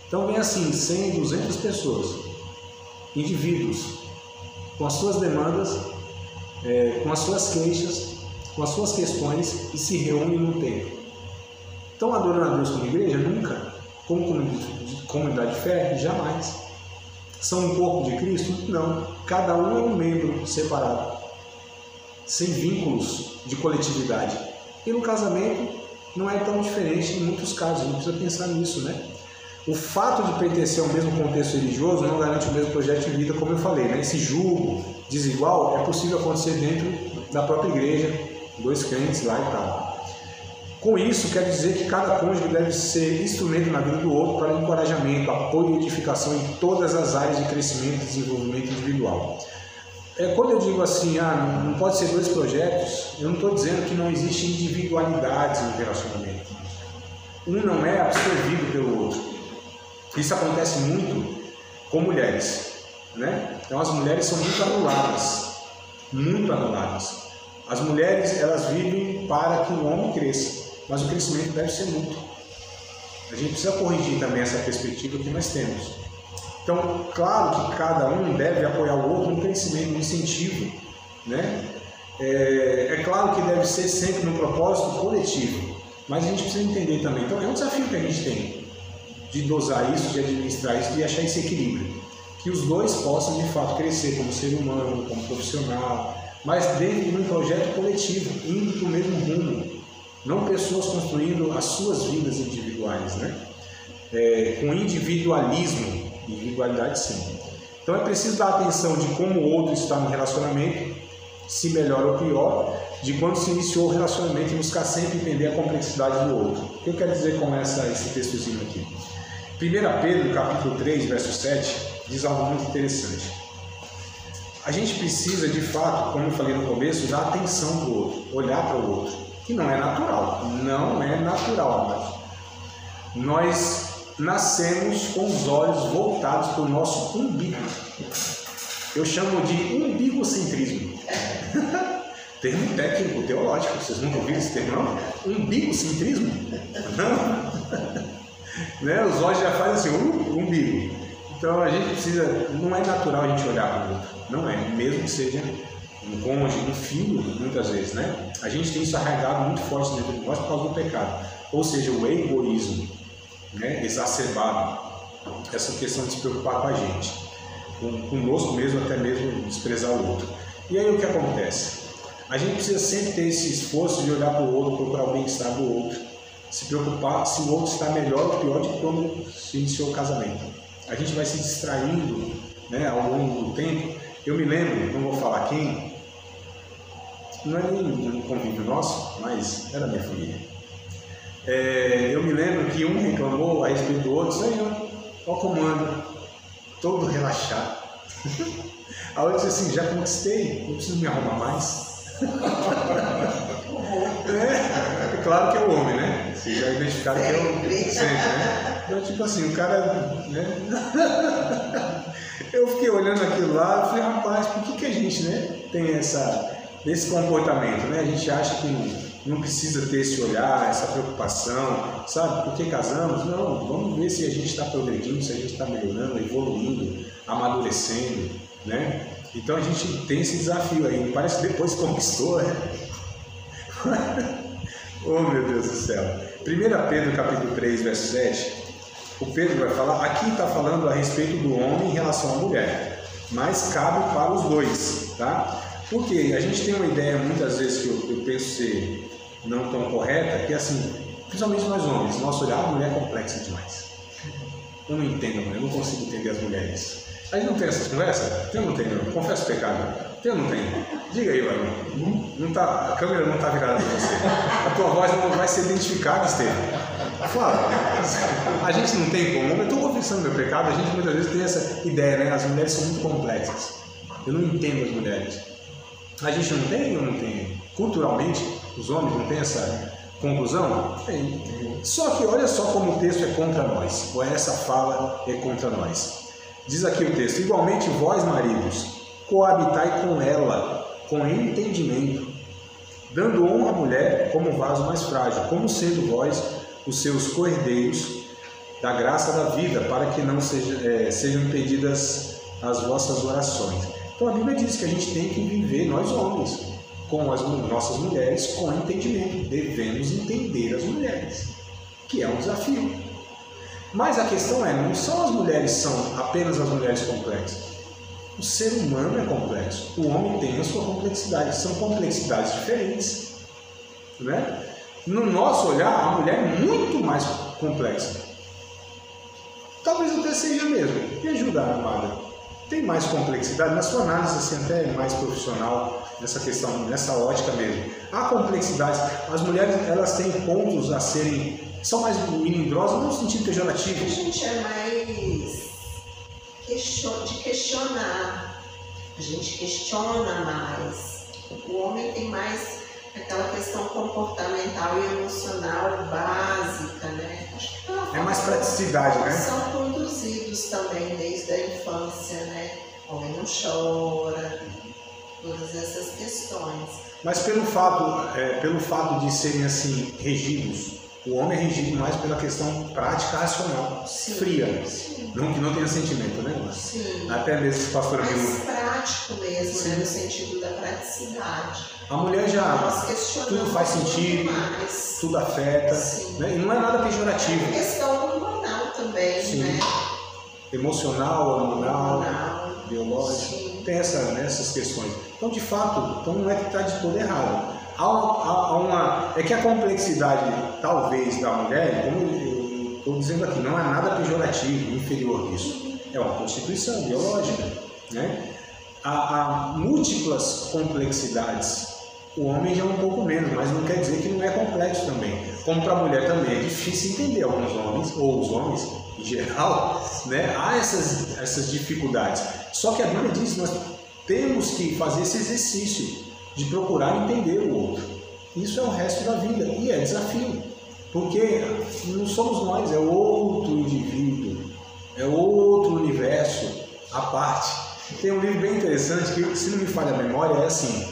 Então vem assim, 100, 200 pessoas, indivíduos, com as suas demandas, com as suas queixas, com as suas questões, e se reúnem num tempo. Estão adorando a Deus como igreja? Nunca. Como comunidade de fé? Jamais. São um corpo de Cristo? Não. Cada um é um membro separado, sem vínculos de coletividade. E no casamento não é tão diferente em muitos casos, a gente precisa pensar nisso, né? O fato de pertencer ao mesmo contexto religioso não garante o mesmo projeto de vida, como eu falei, né? Esse julgo desigual é possível acontecer dentro da própria igreja, 2 crentes lá e tal. Com isso, quer dizer que cada cônjuge deve ser instrumento na vida do outro para encorajamento, apoio e edificação em todas as áreas de crescimento e desenvolvimento individual. Quando eu digo assim, não pode ser 2 projetos, eu não estou dizendo que não existe individualidades no relacionamento. Um não é absorvido pelo outro. Isso acontece muito com mulheres, né? Então as mulheres são muito anuladas, muito anuladas. As mulheres, elas vivem para que o homem cresça, mas o crescimento deve ser mútuo. A gente precisa corrigir também essa perspectiva que nós temos. Então, claro que cada um deve apoiar o outro no crescimento, no incentivo, né? É claro que deve ser sempre no propósito coletivo, mas a gente precisa entender também. Então, é um desafio que a gente tem de dosar isso, de administrar isso, de achar esse equilíbrio. Que os 2 possam, de fato, crescer como ser humano, como profissional, mas dentro de um projeto coletivo, indo para o mesmo rumo. Não pessoas construindo as suas vidas individuais, né? Com individualismo. Individualidade, sim. Então é preciso dar atenção de como o outro está no relacionamento, se melhor ou pior, de quando se iniciou o relacionamento e buscar sempre entender a complexidade do outro. O que eu quero dizer com esse textozinho aqui? 1 Pedro, capítulo 3, verso 7, diz algo muito interessante. A gente precisa, de fato, como eu falei no começo, dar atenção para o outro, olhar para o outro, que não é natural. Não é natural, mas nós nascemos com os olhos voltados para o nosso umbigo. Eu chamo de umbigocentrismo. Termo técnico, teológico. Vocês nunca ouviram esse termo, não? Umbigocentrismo? Não? Né? Os olhos já fazem assim, umbigo. Então a gente precisa, não é natural a gente olhar para o outro. Não é, mesmo que seja um cônjuge, um filho, muitas vezes, né? A gente tem isso arraigado muito forte dentro de nós por causa do pecado. Ou seja, o egoísmo, né, exacerbado, essa questão de se preocupar com a gente, conosco mesmo, até mesmo desprezar o outro. E aí o que acontece? A gente precisa sempre ter esse esforço de olhar para o outro, procurar o bem-estar do outro, se preocupar se o outro está melhor ou pior de quando se iniciou o casamento. A gente vai se distraindo, né, ao longo do tempo. Eu me lembro, não vou falar quem, não é nem um convívio nosso, mas é da minha família. Eu me lembro que um reclamou a respeito do outro, Senhor, ó comando, todo relaxado. A outra disse assim, já conquistei, não preciso me arrumar mais. Claro que é o homem, né? Vocês já identificaram que é o sempre, né? Então, tipo assim, o cara, né? Eu fiquei olhando aquilo lá e falei, rapaz, por que a gente, né, tem esse comportamento, né? A gente acha que não precisa ter esse olhar, essa preocupação, sabe? Por que casamos? Não, vamos ver se a gente está progredindo, se a gente está melhorando, evoluindo, amadurecendo, né? Então a gente tem esse desafio aí, parece que depois conquistou, né? Oh meu Deus do céu! 1 Pedro capítulo 3, verso 7, o Pedro vai falar, aqui está falando a respeito do homem em relação à mulher, mas cabe para os dois, tá? Porque a gente tem uma ideia muitas vezes que eu penso ser não tão correta, que é assim, principalmente nós homens, nosso olhar, a mulher é complexa demais. Eu não entendo a mulher, eu não consigo entender as mulheres. A gente não tem essas conversas? Tem ou não tem? Não? Confesso o pecado. Tem ou não tem? Diga aí, varão. Não tá, a câmera não está virada para você. A tua voz não vai ser identificada, Estevam. Fala. A gente não tem como. Eu estou confessando meu pecado. A gente muitas vezes tem essa ideia, né? As mulheres são muito complexas. Eu não entendo as mulheres. A gente não tem ou não tem? Culturalmente, os homens não têm essa conclusão? Tem. Só que olha só como o texto é contra nós. Ou essa fala é contra nós. Diz aqui o texto, igualmente vós, maridos, coabitai com ela, com entendimento, dando honra à mulher como vaso mais frágil, como sendo vós os seus cordeiros da graça da vida, para que não sejam impedidas as vossas orações. Então a Bíblia diz que a gente tem que viver, nós homens, com as nossas mulheres, com entendimento. Devemos entender as mulheres, que é um desafio. Mas a questão é, não são as mulheres, são apenas as mulheres complexas. O ser humano é complexo. O homem tem a sua complexidade. São complexidades diferentes, né? No nosso olhar, a mulher é muito mais complexa. Talvez até seja mesmo. Me ajuda, amada. Tem mais complexidade? Na sua análise, assim, até mais profissional, nessa questão, nessa ótica mesmo. Há complexidades. As mulheres, elas têm pontos a serem... São mais melindrosas no sentido pejorativo. A gente é mais de questionar. A gente questiona mais. O homem tem mais aquela questão comportamental e emocional básica, né? É mais praticidade, né? São conduzidos também desde a infância, né? O homem não chora, todas essas questões. Mas pelo fato de serem assim regidos, o homem é regido mais pela questão prática, racional, sim, fria, sim. Não que não tenha sentimento, né? Sim. Até mesmo esse pastor amigo. Mais prático mesmo, né? No sentido da praticidade. A mulher já tudo faz sentido, tudo afeta, né? E não é nada pejorativo. É questão hormonal também, sim, né? Emocional, hormonal, biológico, sim. Tem essas questões. Então, de fato, então não é que está de todo errado. É que a complexidade, talvez, da mulher, como eu estou dizendo aqui, não é nada pejorativo, inferior disso. É uma constituição biológica, né? Há múltiplas complexidades. O homem já é um pouco menos, mas não quer dizer que não é complexo também. Como para a mulher também é difícil entender alguns homens, ou os homens em geral, né? Há essas dificuldades. Só que a Bíblia diz que nós temos que fazer esse exercício de procurar entender o outro. Isso é o resto da vida e é desafio, porque não somos nós, é outro indivíduo, é outro universo à parte. Tem um livro bem interessante que, se não me falha a memória, é assim: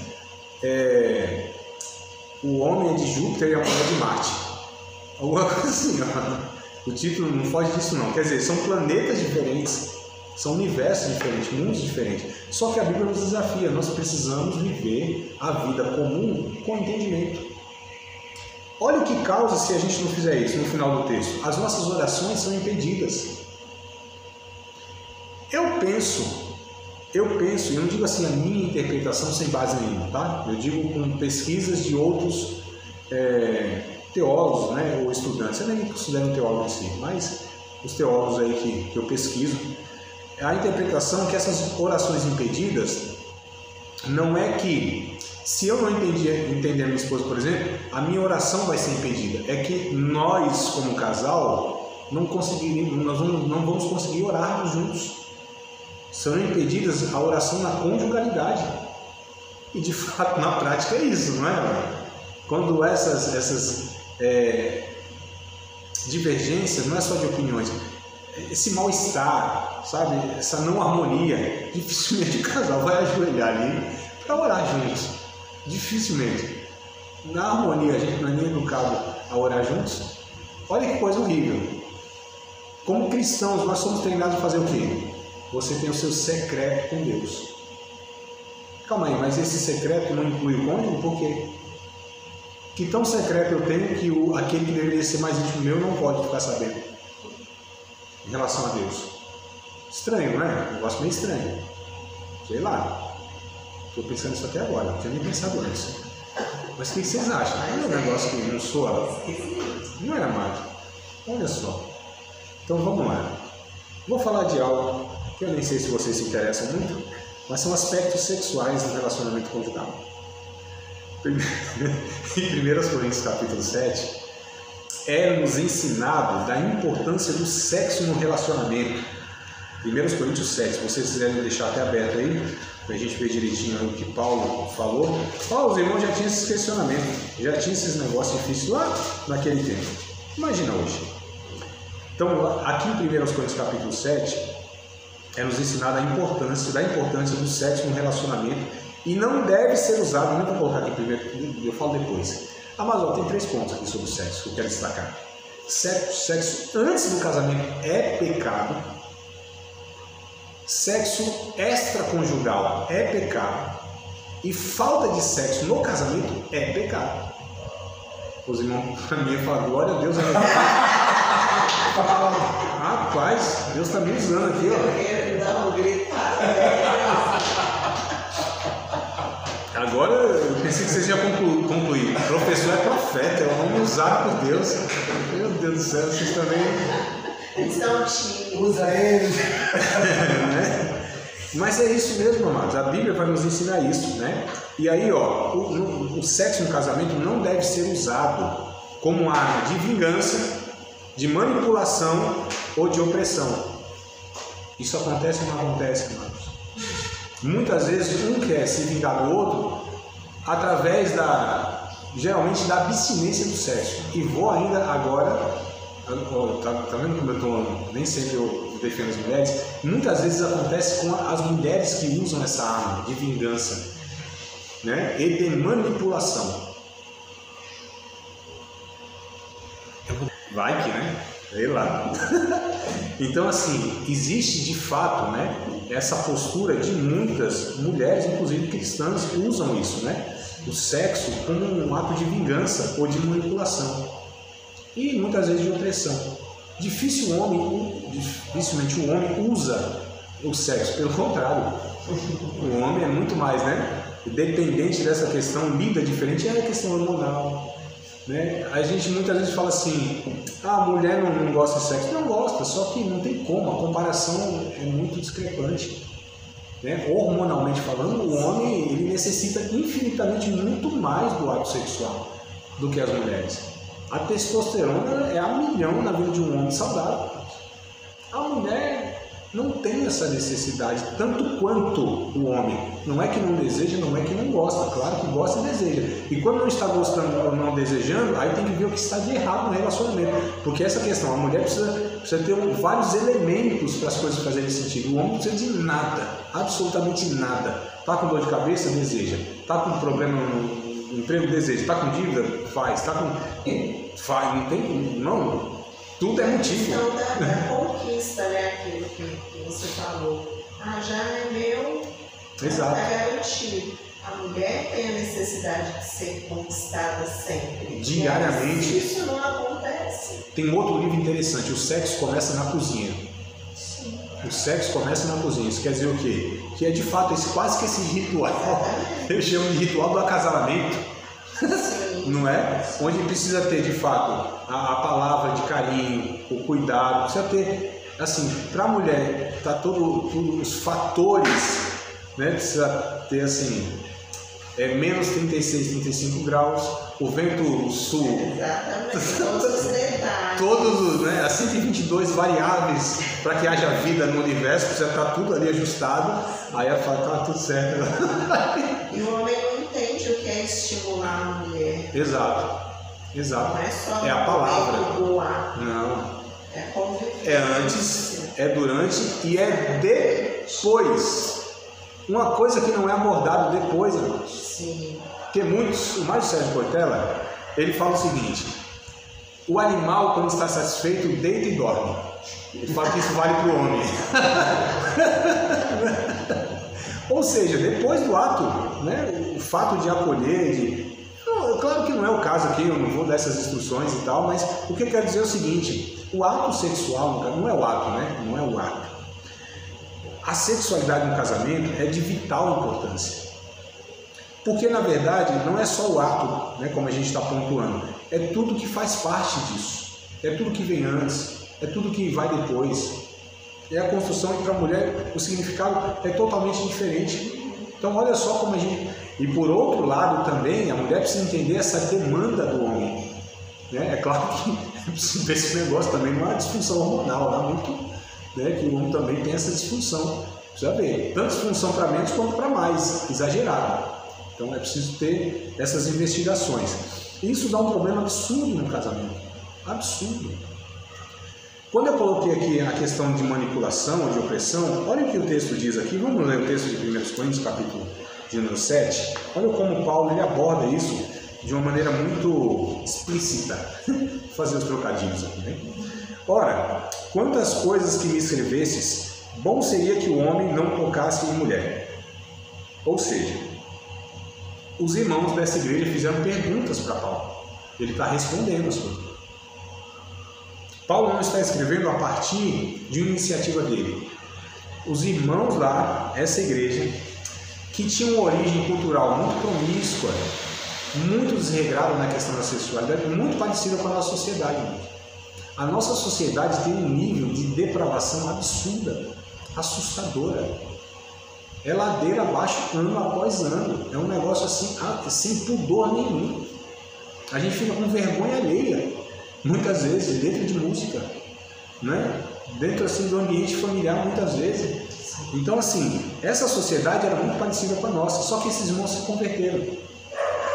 o homem é de Júpiter e a mulher de Marte. Alguma coisa assim, ó. O título não foge disso não. Quer dizer, são planetas diferentes, são universos diferentes, mundos diferentes. Só que a Bíblia nos desafia, nós precisamos viver a vida comum com entendimento. Olha o que causa se a gente não fizer isso no final do texto. As nossas orações são impedidas. Eu penso eu penso, eu não digo assim a minha interpretação sem base nenhuma, tá? Eu digo com pesquisas de outros teólogos, né, ou estudantes. Eu nem me considero um teólogo em si, mas os teólogos aí que eu pesquiso, a interpretação é que essas orações impedidas não é que, se eu não entender a minha esposa, por exemplo, a minha oração vai ser impedida. É que nós, como casal, não vamos conseguir orar juntos. São impedidas a oração na conjugalidade. E de fato, na prática é isso, não é? Quando essas divergências, não é só de opiniões, esse mal-estar, sabe? Essa não harmonia, dificilmente o casal vai ajoelhar ali para orar juntos. Dificilmente. Na harmonia, a gente não é nem educado a orar juntos. Olha que coisa horrível. Como cristãos, nós somos treinados a fazer o quê? Você tem o seu secreto com Deus. Calma aí, mas esse secreto não inclui o cônjuge? Por quê? Que tão secreto eu tenho que aquele que deveria ser mais íntimo meu não pode ficar sabendo em relação a Deus? Estranho, não é? Um negócio meio estranho. Sei lá. Estou pensando isso até agora, não tinha nem pensado antes. Mas o que vocês acham? Não é um negócio que não soa? Não é, amado? Olha só. Então vamos lá. Vou falar de algo que eu nem sei se vocês se interessam muito, mas são aspectos sexuais do relacionamento conjugal. Em 1 Coríntios capítulo 7, é-nos ensinado da importância do sexo no relacionamento. 1 Coríntios 7, se vocês quiserem deixar até aberto aí, para a gente ver direitinho o que Paulo falou. Os irmãos já tinham esses questionamentos, já tinham esses negócios difíceis lá naquele tempo. Imagina hoje. Então, aqui em 1 Coríntios capítulo 7, é nos ensinado da importância do sexo no relacionamento e não deve ser usado, não vou colocar aqui primeiro, eu falo depois. Mas tem 3 pontos aqui sobre o sexo que eu quero destacar. Sexo antes do casamento é pecado. Sexo extraconjugal é pecado. E falta de sexo no casamento é pecado. Os irmãos, para mim, falam, glória a Deus. Rapaz, Deus está me usando aqui, ó. Agora eu pensei que vocês já concluíram. O professor é profeta, é um homem usado por Deus. Meu Deus do céu, vocês também. Eles estão tímidos. Usa eles. Né? Mas é isso mesmo, amados. A Bíblia vai nos ensinar isso, né? E aí, ó, o sexo no casamento não deve ser usado como arma de vingança, de manipulação ou de opressão. Isso acontece ou não acontece, amados? Muitas vezes um quer se vingar do outro através geralmente da abstinência do sexo. E vou ainda agora, tá vendo como eu tô, nem sempre eu defendo as mulheres, muitas vezes acontece com as mulheres que usam essa arma de vingança, né? E de manipulação. Vai que, né? Sei lá. Então, assim, existe de fato, né, essa postura de muitas mulheres, inclusive cristãs, que usam isso, né? O sexo como um ato de vingança ou de manipulação. E muitas vezes de opressão. Dificilmente o homem usa o sexo, pelo contrário. O homem é muito mais, né? Dependente dessa questão, lida diferente, é a questão hormonal. Né? A gente muitas vezes fala assim, a mulher não gosta de sexo. Não gosta, só que não tem como, a comparação é muito discrepante. Né? Hormonalmente falando, o homem ele necessita infinitamente muito mais do ato sexual do que as mulheres. A testosterona é a milhão na vida de um homem saudável. A mulher não tem essa necessidade tanto quanto o homem. Não é que não deseja, não é que não gosta. Claro que gosta e deseja. E quando não está gostando ou não desejando, aí tem que ver o que está de errado no relacionamento. Porque essa questão, a mulher precisa ter vários elementos para as coisas fazerem sentido. O homem não precisa de nada, absolutamente nada. Está com dor de cabeça? Deseja. Está com problema no emprego? Deseja. Está com dívida? Faz. Está com... Faz. Não tem... Não. Tudo é motivo. Então, da conquista, né? Aquilo que você falou. Já é meu, exato. Está garantido. A mulher tem a necessidade de ser conquistada sempre. Diariamente. Mas isso não acontece. Tem um outro livro interessante, O Sexo Começa na Cozinha. Sim. O sexo começa na cozinha. Isso quer dizer o quê? Que é de fato quase que esse ritual, eu chamo de ritual do acasalamento, não é? Onde precisa ter de fato a palavra de carinho, o cuidado, precisa ter, assim, para a mulher, tá todos os fatores, né? Precisa ter assim, menos 36, 35 graus, o vento sul. Exatamente, todos os detalhes. Todos, né, as 122 variáveis para que haja vida no universo, precisa estar tudo ali ajustado. Aí ela fala, tá tudo certo. E o homem não entende o que é estimular a mulher. Exato. Não é só É a palavra. Não. É convivência. É antes, é durante e é depois. Uma coisa que não é abordada depois, irmãos. Sim. Porque o Mário Sérgio Cortella, ele fala o seguinte: o animal, quando está satisfeito, deita e dorme. Ele fala que isso vale para o homem. Ou seja, depois do ato, né, o fato de acolher, claro que não é o caso aqui, eu não vou dar essas instruções e tal, mas o que eu quero dizer é o seguinte: o ato sexual não é o ato, né? Não é o ato. A sexualidade no casamento é de vital importância. Porque, na verdade, não é só o ato, né, como a gente está pontuando, é tudo que faz parte disso. É tudo que vem antes, é tudo que vai depois. É a construção, e para a mulher o significado é totalmente diferente. Então, olha só como a gente... E por outro lado também, a mulher precisa entender essa demanda do homem. Né? É claro que esse negócio também não é uma disfunção hormonal, há muito, né, que o homem também tem essa disfunção. Precisa ver, tanto disfunção para menos quanto para mais, exagerado. Então é preciso ter essas investigações. Isso dá um problema absurdo no casamento. Absurdo. Quando eu coloquei aqui a questão de manipulação ou de opressão, olha o que o texto diz aqui. Vamos ler o texto de 1 Coríntios, capítulo de número 7. Olha como Paulo ele aborda isso de uma maneira muito explícita. Vou fazer os trocadilhos aqui, né? Ora, quantas coisas que me escrevesses, bom seria que o homem não tocasse em mulher. Ou seja, os irmãos dessa igreja fizeram perguntas para Paulo. Ele está respondendo as coisas. Paulo não está escrevendo a partir de uma iniciativa dele. Os irmãos lá, essa igreja, que tinha uma origem cultural muito promíscua, muito desregrada na questão da sexualidade, muito parecida com a nossa sociedade. A nossa sociedade tem um nível de depravação absurda, assustadora. É ladeira abaixo, ano após ano. É um negócio assim, sem pudor nenhum. A gente fica com vergonha alheia, muitas vezes, dentro de música, né? Dentro assim do ambiente familiar, muitas vezes. Então, assim, essa sociedade era muito parecida com a nossa, só que esses irmãos se converteram,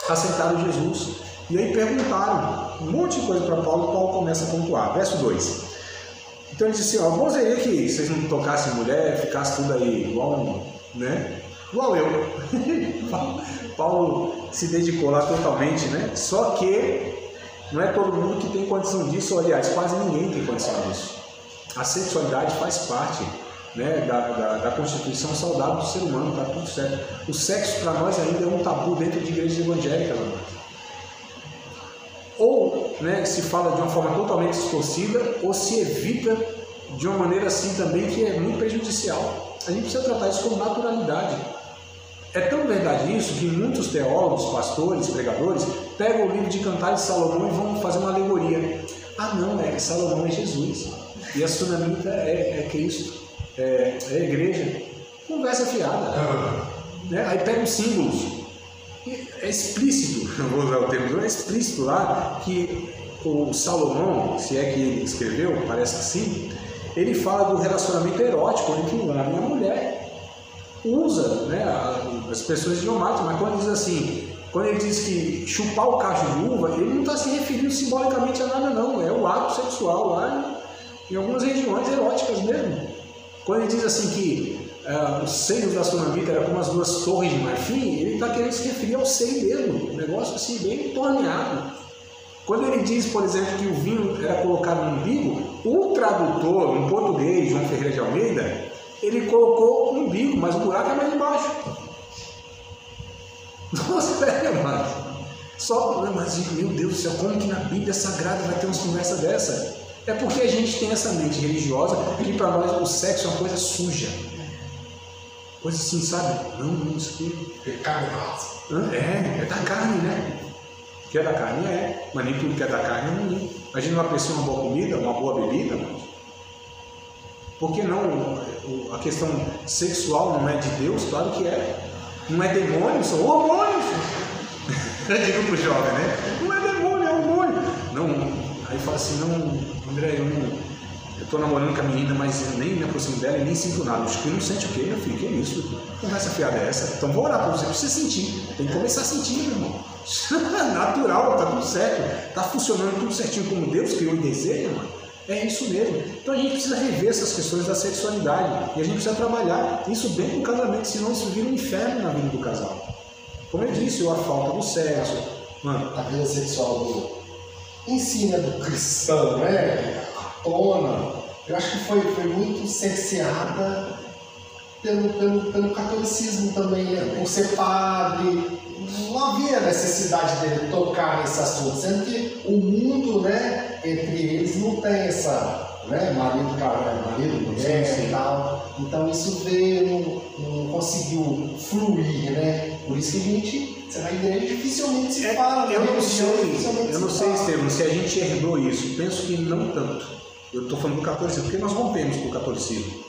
aceitaram Jesus. E aí perguntaram um monte de coisa para Paulo, e Paulo começa a pontuar. Verso 2. Então ele disse assim, bom seria que vocês não tocassem mulher, ficasse tudo aí igual, né? Igual eu. Paulo se dedicou lá totalmente, né? Só que não é todo mundo que tem condição disso, ou, aliás, quase ninguém tem condição disso. A sexualidade faz parte, né, da constituição saudável do ser humano, está tudo certo. O sexo para nós ainda é um tabu dentro de igrejas evangélicas, ou, né, se fala de uma forma totalmente distorcida, ou se evita de uma maneira assim também que é muito prejudicial. A gente precisa tratar isso com naturalidade. É tão verdade isso que muitos teólogos, pastores, pregadores pegam o livro de Cantares de Salomão e vão fazer uma alegoria. Ah não, Salomão é Jesus e a sunamita é Cristo, é a igreja. Conversa fiada, né? Aí pegam símbolos. É explícito, não vou usar o termo, é explícito lá que o Salomão, se é que ele escreveu, parece que sim, ele fala do relacionamento erótico entre o homem e a mulher. Usa, né, as expressões idiomáticas, mas quando diz assim, quando ele diz que chupar o cacho de uva, ele não está se referindo simbolicamente a nada não, é o ato sexual lá em algumas regiões eróticas mesmo. Quando ele diz assim que os seios da sunamita eram como as duas torres de marfim, ele está querendo se referir ao seio mesmo, um negócio assim bem torneado. Quando ele diz, por exemplo, que o vinho era colocado no umbigo, o tradutor, um português, João Ferreira de Almeida, ele colocou um umbigo, mas o buraco é mais embaixo. Nossa, mano. Mas, meu Deus do céu, como que na Bíblia Sagrada vai ter umas conversas dessa? É porque a gente tem essa mente religiosa que para nós o sexo é uma coisa suja. Coisa assim, sabe? Não, isso aqui... Pecado raso. É da carne, né? O que é da carne é, mas nem tudo que é da carne é ruim. Imagina uma pessoa, uma boa comida, uma boa bebida, mas... Por que não? A questão sexual não é de Deus? Claro que é. Não é demônio, são hormônios. Eu digo pro jovem, né? Não é demônio, é hormônio. Não, aí fala assim, não, André, eu tô namorando com a menina, mas eu nem me aproximo dela e nem sinto nada. Acho que não sente o quê, meu filho? Que isso? Conversa fiada é essa? Então vou orar pra você sentir. Tem que começar a sentir, meu irmão. Natural, tá tudo certo. Tá funcionando tudo certinho como Deus criou e deseja, mano. É isso mesmo. Então a gente precisa rever essas questões da sexualidade. E a gente precisa trabalhar isso dentro do casamento, senão isso vira um inferno na vida do casal. Como eu disse, a falta do sexo. Mano, a vida sexual em si, né, do cristão, né? A tona. Eu acho que foi muito cerceada pelo catolicismo também, né? Por ser padre. Não havia necessidade dele tocar nesse assunto, sendo que o mundo, né, entre eles não tem essa, né, marido, mulher e tal. Então isso veio, não conseguiu fluir, né? Por isso que a gente, você vai igreja, dificilmente se fala. Eu não sei, Estevam, se a gente herdou isso. Penso que não tanto. Eu estou falando do catolicismo, porque nós rompemos com o catolicismo.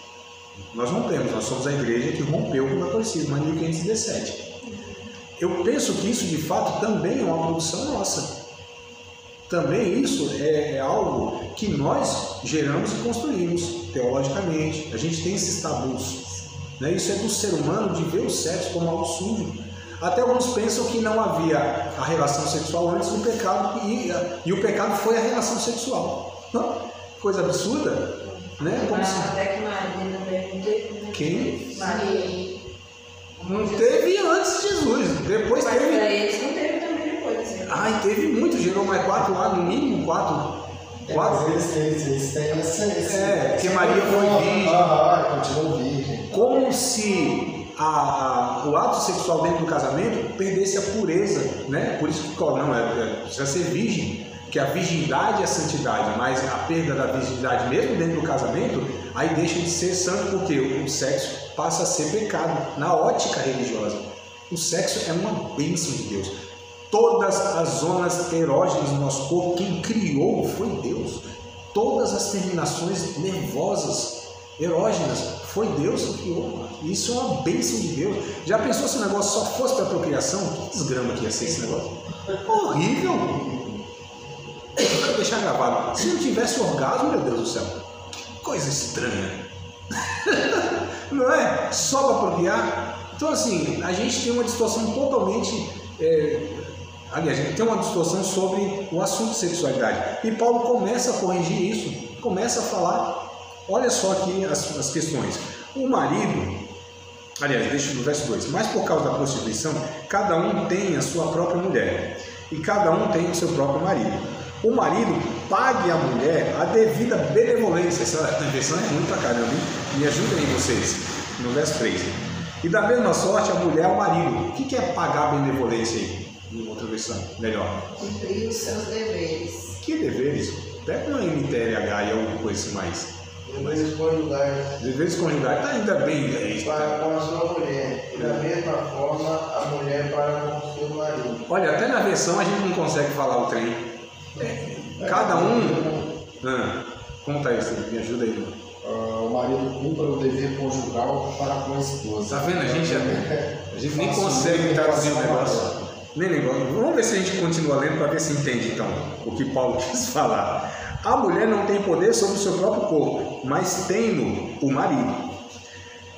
Nós somos a igreja que rompeu com o catolicismo, em 1517. Eu penso que isso de fato também é uma produção nossa. Também isso é algo que nós geramos e construímos teologicamente. A gente tem esses tabus, né? Isso é do ser humano de ver o sexo como algo sujo. Até alguns pensam que não havia a relação sexual antes do pecado e o pecado foi a relação sexual. Não? Coisa absurda, né? Como até que Maria também não teve. Quem? Maria. Não teve antes de Jesus, depois mas teve. Mas eles não teve também depois. Assim. Ai, teve muito, gerou mais 4 lá, no mínimo 4. Eles têm esse. Porque Maria foi virgem. Continuou virgem. Como se o ato sexual dentro do casamento perdesse a pureza, né? Por isso que precisa ser virgem, que a virgindade é a santidade, mas a perda da virgindade mesmo dentro do casamento, aí deixa de ser santo porque o sexo passa a ser pecado na ótica religiosa. O sexo é uma bênção de Deus. Todas as zonas erógenas do nosso corpo, quem criou foi Deus. Todas as terminações nervosas, erógenas, foi Deus que criou. Isso é uma bênção de Deus. Já pensou se o negócio só fosse para procriação? Que desgrama que ia ser esse negócio? Horrível! Eu vou deixar gravado. Se não tivesse orgasmo, meu Deus do céu, que coisa estranha. Não é? Só para procriar. Então assim, a gente tem uma distorção totalmente... Aliás, a gente tem uma distorção sobre o assunto de sexualidade. E Paulo começa a corrigir isso. Começa a falar... Olha só aqui as questões. O marido... Aliás, deixa no verso 2. Mas por causa da prostituição, cada um tem a sua própria mulher. E cada um tem o seu próprio marido. O marido pague à mulher a devida benevolência. Essa versão é ruim pra caramba, hein? Me ajudem aí vocês. No verso 3. E da mesma sorte a mulher ao marido. O que é pagar a benevolência aí? Em outra versão, melhor. Cumprir os seus deveres. Que deveres? Pega uma NTLH e alguma coisa assim mais. Deveres conjugais. Deveres conjugais, tá ainda bem. Para com a sua mulher. E da mesma forma a mulher para com o seu marido. Olha, até na versão a gente não consegue falar o trem. Cada um. Conta isso, me ajuda aí. O marido cumpra o dever conjugal para com a esposa. Tá vendo? A gente nem consegue traduzir o negócio. Nem negócio. Vamos ver se a gente continua lendo para ver se entende então o que Paulo quis falar. A mulher não tem poder sobre o seu próprio corpo, mas tem-no o marido.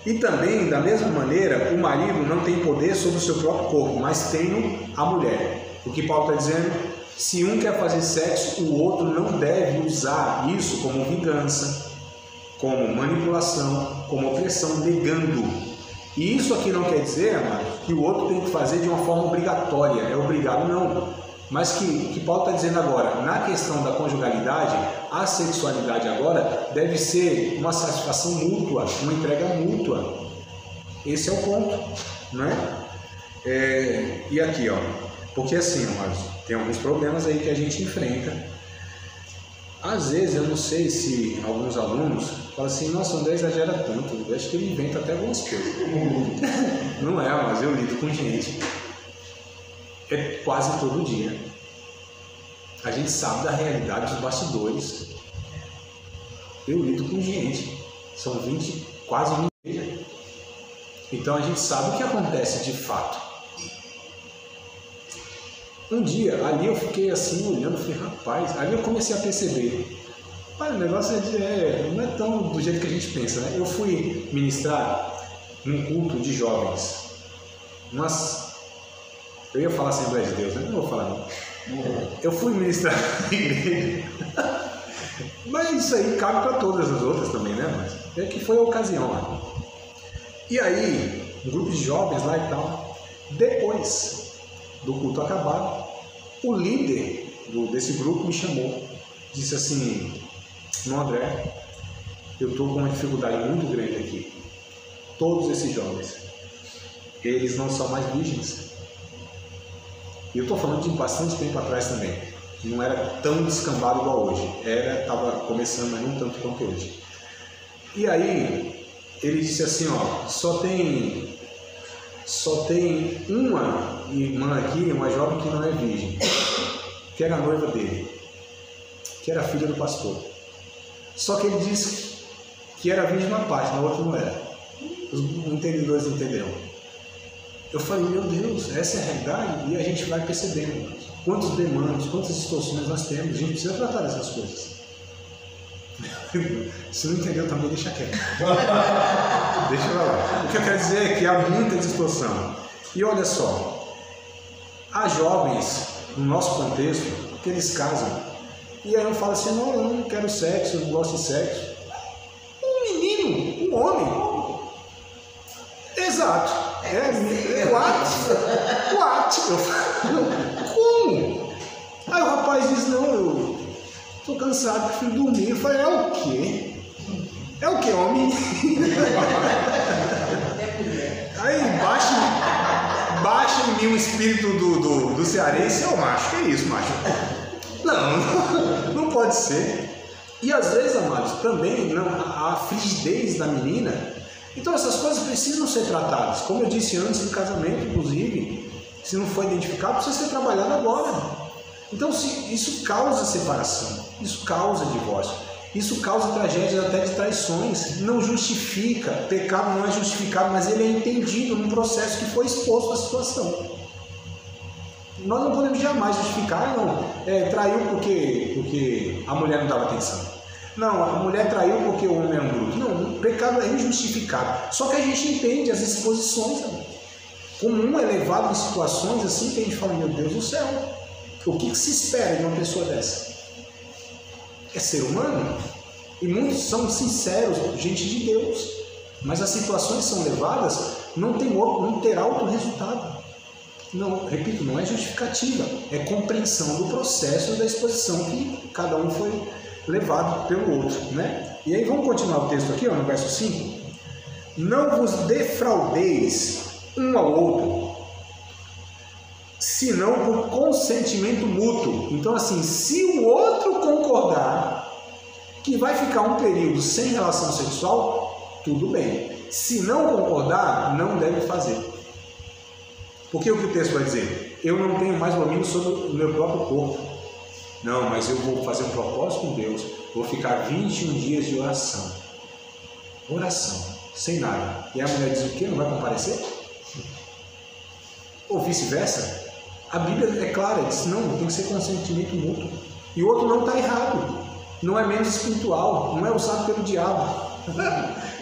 E também, da mesma maneira, o marido não tem poder sobre o seu próprio corpo, mas tem-no a mulher. O que Paulo está dizendo? Se um quer fazer sexo, o outro não deve usar isso como vingança, como manipulação, como opressão, negando. E isso aqui não quer dizer, amado, que o outro tem que fazer de uma forma obrigatória, é obrigado não. Mas que Paulo está dizendo agora, na questão da conjugalidade, a sexualidade agora deve ser uma satisfação mútua, uma entrega mútua. Esse é o ponto, não é? E aqui, ó, porque assim, amados, tem alguns problemas aí que a gente enfrenta. Às vezes, eu não sei se alguns alunos falam assim, nossa, o André exagera tanto, eu acho que ele inventa até algumas coisas. Não é, mas eu lido com gente. É quase todo dia. A gente sabe da realidade dos bastidores. Eu lido com gente. São 20, quase 20. Então a gente sabe o que acontece de fato. Um dia, ali eu fiquei assim, olhando, falei, rapaz, ali eu comecei a perceber. Pai, o negócio não é tão do jeito que a gente pensa, né? Eu fui ministrar num culto de jovens. Eu ia falar Assembleia de Deus, né? Não vou falar não. Eu fui ministrar na igreja. Mas isso aí cabe para todas as outras também, né? Mas é que foi a ocasião lá. E aí, um grupo de jovens lá e tal. Depois do culto acabado, o líder desse grupo me chamou. Disse assim, não, André, eu estou com uma dificuldade muito grande aqui. Todos esses jovens, eles não são mais virgens. E eu estou falando de bastante tempo atrás também. Não era tão descambado igual hoje. Estava começando, mas não tanto quanto hoje. E aí, ele disse assim, ó, só tem uma irmã aqui, uma jovem que não é virgem, que era a noiva dele, que era filha do pastor. Só que ele disse que era virgem na parte, na outra não era. Os entendedores entenderão. Eu falei, meu Deus, essa é a realidade, e a gente vai percebendo quantos demandos, quantas distorções nós temos. A gente precisa tratar dessas coisas. Se não entendeu também, deixa quieto. Deixa eu lá. O que eu quero dizer é que há muita distorção. E olha só, há jovens, no nosso contexto, que eles casam, e aí um fala assim, não, eu não quero sexo, eu não gosto de sexo. Um menino, um homem. Exato. What? Como? Aí o rapaz diz, não, eu tô cansado, prefiro dormir. Eu falei, é o quê? É o quê, homem? Aí baixa em mim o espírito do cearense. Ô macho, que é isso, macho? Não pode ser. E às vezes, amados, também a frigidez da menina. Então essas coisas precisam ser tratadas. Como eu disse antes do casamento, inclusive, se não for identificado, precisa ser trabalhado agora. Então isso causa separação, isso causa divórcio, isso causa tragédias até de traições. Não justifica, pecado não é justificado, mas ele é entendido num processo que foi exposto à situação. Nós não podemos jamais justificar, traiu porque a mulher não dava atenção. Não, a mulher traiu porque o homem era um bruto. Não, o pecado é injustificado. Só que a gente entende as exposições, como um é levado em situações assim que a gente fala, meu Deus do céu, o que se espera de uma pessoa dessa? É ser humano? E muitos são sinceros, gente de Deus, mas as situações são levadas, não terá outro resultado. Não, repito, não é justificativa, é compreensão do processo da exposição que cada um foi levado pelo outro, né? E aí vamos continuar o texto aqui, ó, no verso 5. Não vos defraudeis um ao outro, senão por consentimento mútuo. Então assim, se o outro concordar que vai ficar um período sem relação sexual, tudo bem. Se não concordar, não deve fazer. Porque o que o texto vai dizer? Eu não tenho mais domínio sobre o meu próprio corpo. Não, mas eu vou fazer um propósito com Deus, vou ficar 21 dias de oração. Oração, sem nada. E a mulher diz o quê? Não vai comparecer? Ou vice-versa? A Bíblia é clara, diz, não, tem que ser consentimento mútuo. E o outro não está errado. Não é menos espiritual, não é usado pelo diabo.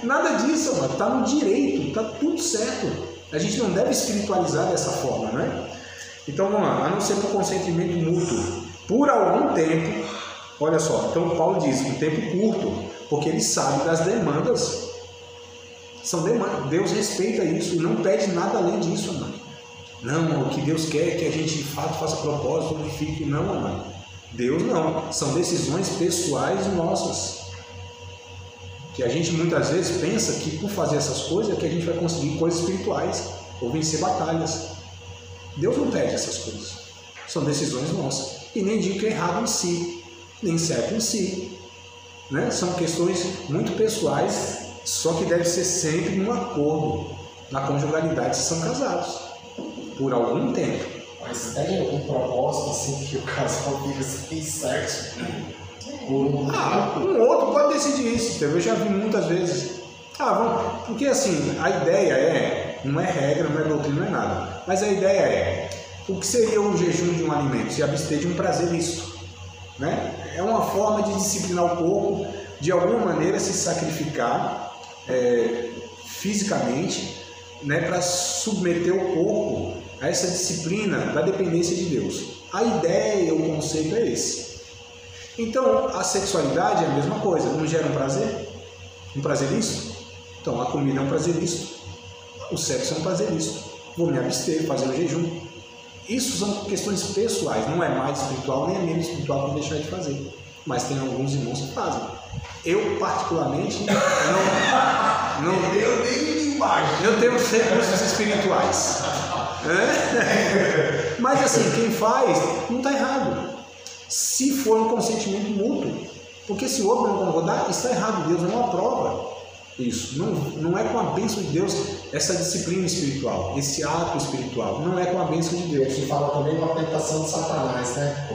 Nada disso, mano. Está no direito, está tudo certo. A gente não deve espiritualizar dessa forma, né? Então vamos lá, a não ser por consentimento mútuo. Por algum tempo, olha só, então Paulo diz, um tempo curto, porque ele sabe das demandas. São demandas, Deus respeita isso e não pede nada além disso, amado. Não, o que Deus quer é que a gente de fato faça propósito, glorifique. Não, amado. Deus não, são decisões pessoais nossas. Que a gente muitas vezes pensa que por fazer essas coisas é que a gente vai conseguir coisas espirituais ou vencer batalhas. Deus não pede essas coisas, são decisões nossas. E nem digo que é errado em si, nem certo em si, né? São questões muito pessoais, só que deve ser sempre num acordo, na conjugalidade, se são casados, por algum tempo. Mas tem algum propósito assim que o casal fica sem sexo? Um outro pode decidir isso, entendeu? Eu já vi muitas vezes. Porque assim, a ideia não é regra, não é doutrina, não é nada. Mas a ideia é, o que seria o jejum de um alimento? Se abster de um prazer lícito, né? É uma forma de disciplinar o corpo, de alguma maneira se sacrificar fisicamente, né, para submeter o corpo a essa disciplina da dependência de Deus. A ideia, o conceito é esse. Então, a sexualidade é a mesma coisa, não gera um prazer? Um prazer lícito? Então, a comida é um prazer lícito, o sexo é um prazer lícito. Vou me abster, fazer um jejum. Isso são questões pessoais, não é mais espiritual nem é menos espiritual para deixar de fazer. Mas tem alguns irmãos que fazem. Eu, particularmente, eu tenho recursos espirituais. Mas assim, quem faz não está errado. Se for um consentimento mútuo. Porque se o outro não concordar, está errado. Deus não aprova isso. Não é com a bênção de Deus essa disciplina espiritual, esse ato espiritual. Não é com a bênção de Deus. Se fala também uma tentação de Satanás, né?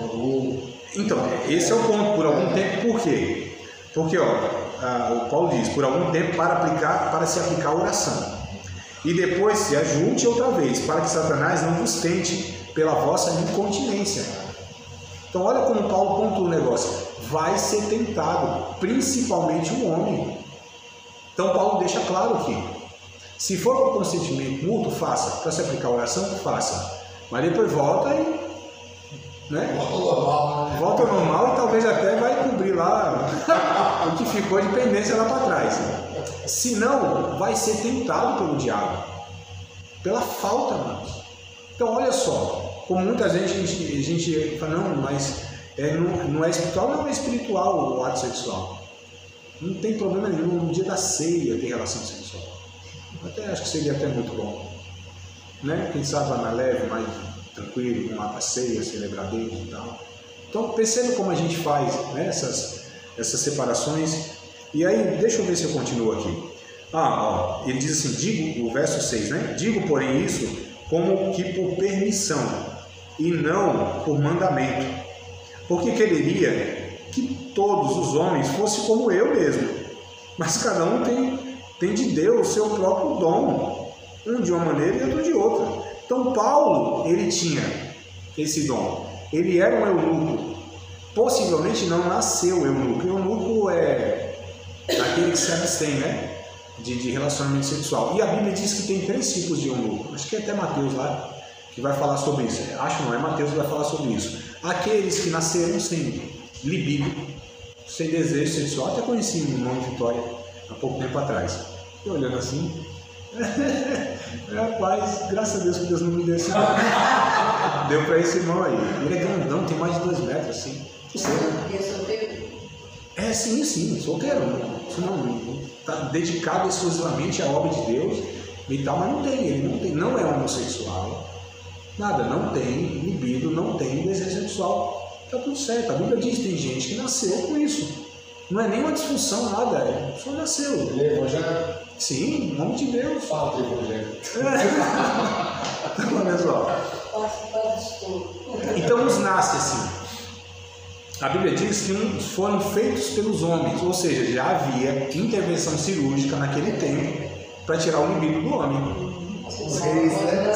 Então, esse é o ponto. Por algum tempo, por quê? Porque o Paulo diz, por algum tempo para se aplicar a oração. E depois se ajunte outra vez, para que Satanás não vos tente pela vossa incontinência. Então olha como Paulo pontua o negócio. Vai ser tentado, principalmente o homem. Então Paulo deixa claro aqui. Se for com consentimento mútuo, faça. Para se aplicar a oração, faça. Mas depois volta e... Volta ao normal e talvez até vai cobrir lá o que ficou de pendência lá para trás. Se não, vai ser tentado pelo diabo, pela falta, amados. Então olha só, como muita gente a gente fala, não, mas não é espiritual, não é espiritual o ato sexual. Não tem problema nenhum no dia da ceia ter relação sexual. Até acho que seria até muito bom, né? Quem sabe vai mais leve, mais tranquilo, com a ceia, celebrar Deus e tal. Então perceba como a gente faz, né, essas separações. E aí, deixa eu ver se eu continuo aqui. Ele diz assim, o verso 6, né? Digo, porém, isso como que por permissão e não por mandamento, porque quereria que todos os homens fossem como eu mesmo, mas cada um tem de Deus o seu próprio dom, um de uma maneira e outro de outra. Então Paulo, ele tinha esse dom, ele era um eunuco, possivelmente não nasceu eunuco. Eunuco é aquele que se abstém, né, de relacionamento sexual. E a Bíblia diz que tem 3 tipos de eunuco. Acho que é até Mateus lá que vai falar sobre isso. Acho não, é Mateus que vai falar sobre isso. Aqueles que nasceram sem libido, sem desejo sexual. Até conheci um irmão de Vitória há pouco tempo atrás. E olhando assim, rapaz, graças a Deus que Deus não me deu esse irmão. Deu para esse irmão aí. Ele é grandão, tem mais de 2 metros assim. Sim, solteiro. Não está dedicado exclusivamente à obra de Deus e tal, mas ele não é homossexual, nada, não tem libido, não tem desejo sexual, está tudo certo. A Bíblia diz que tem gente que nasceu com isso, não é nenhuma disfunção, nada, só nasceu. Ele é evangélico? Sim, em nome de Deus. Fala do evangélico. Então, olha só. Então nos nasce assim. A Bíblia diz que uns foram feitos pelos homens, ou seja, já havia intervenção cirúrgica naquele tempo para tirar o libido do homem. Os reis, né?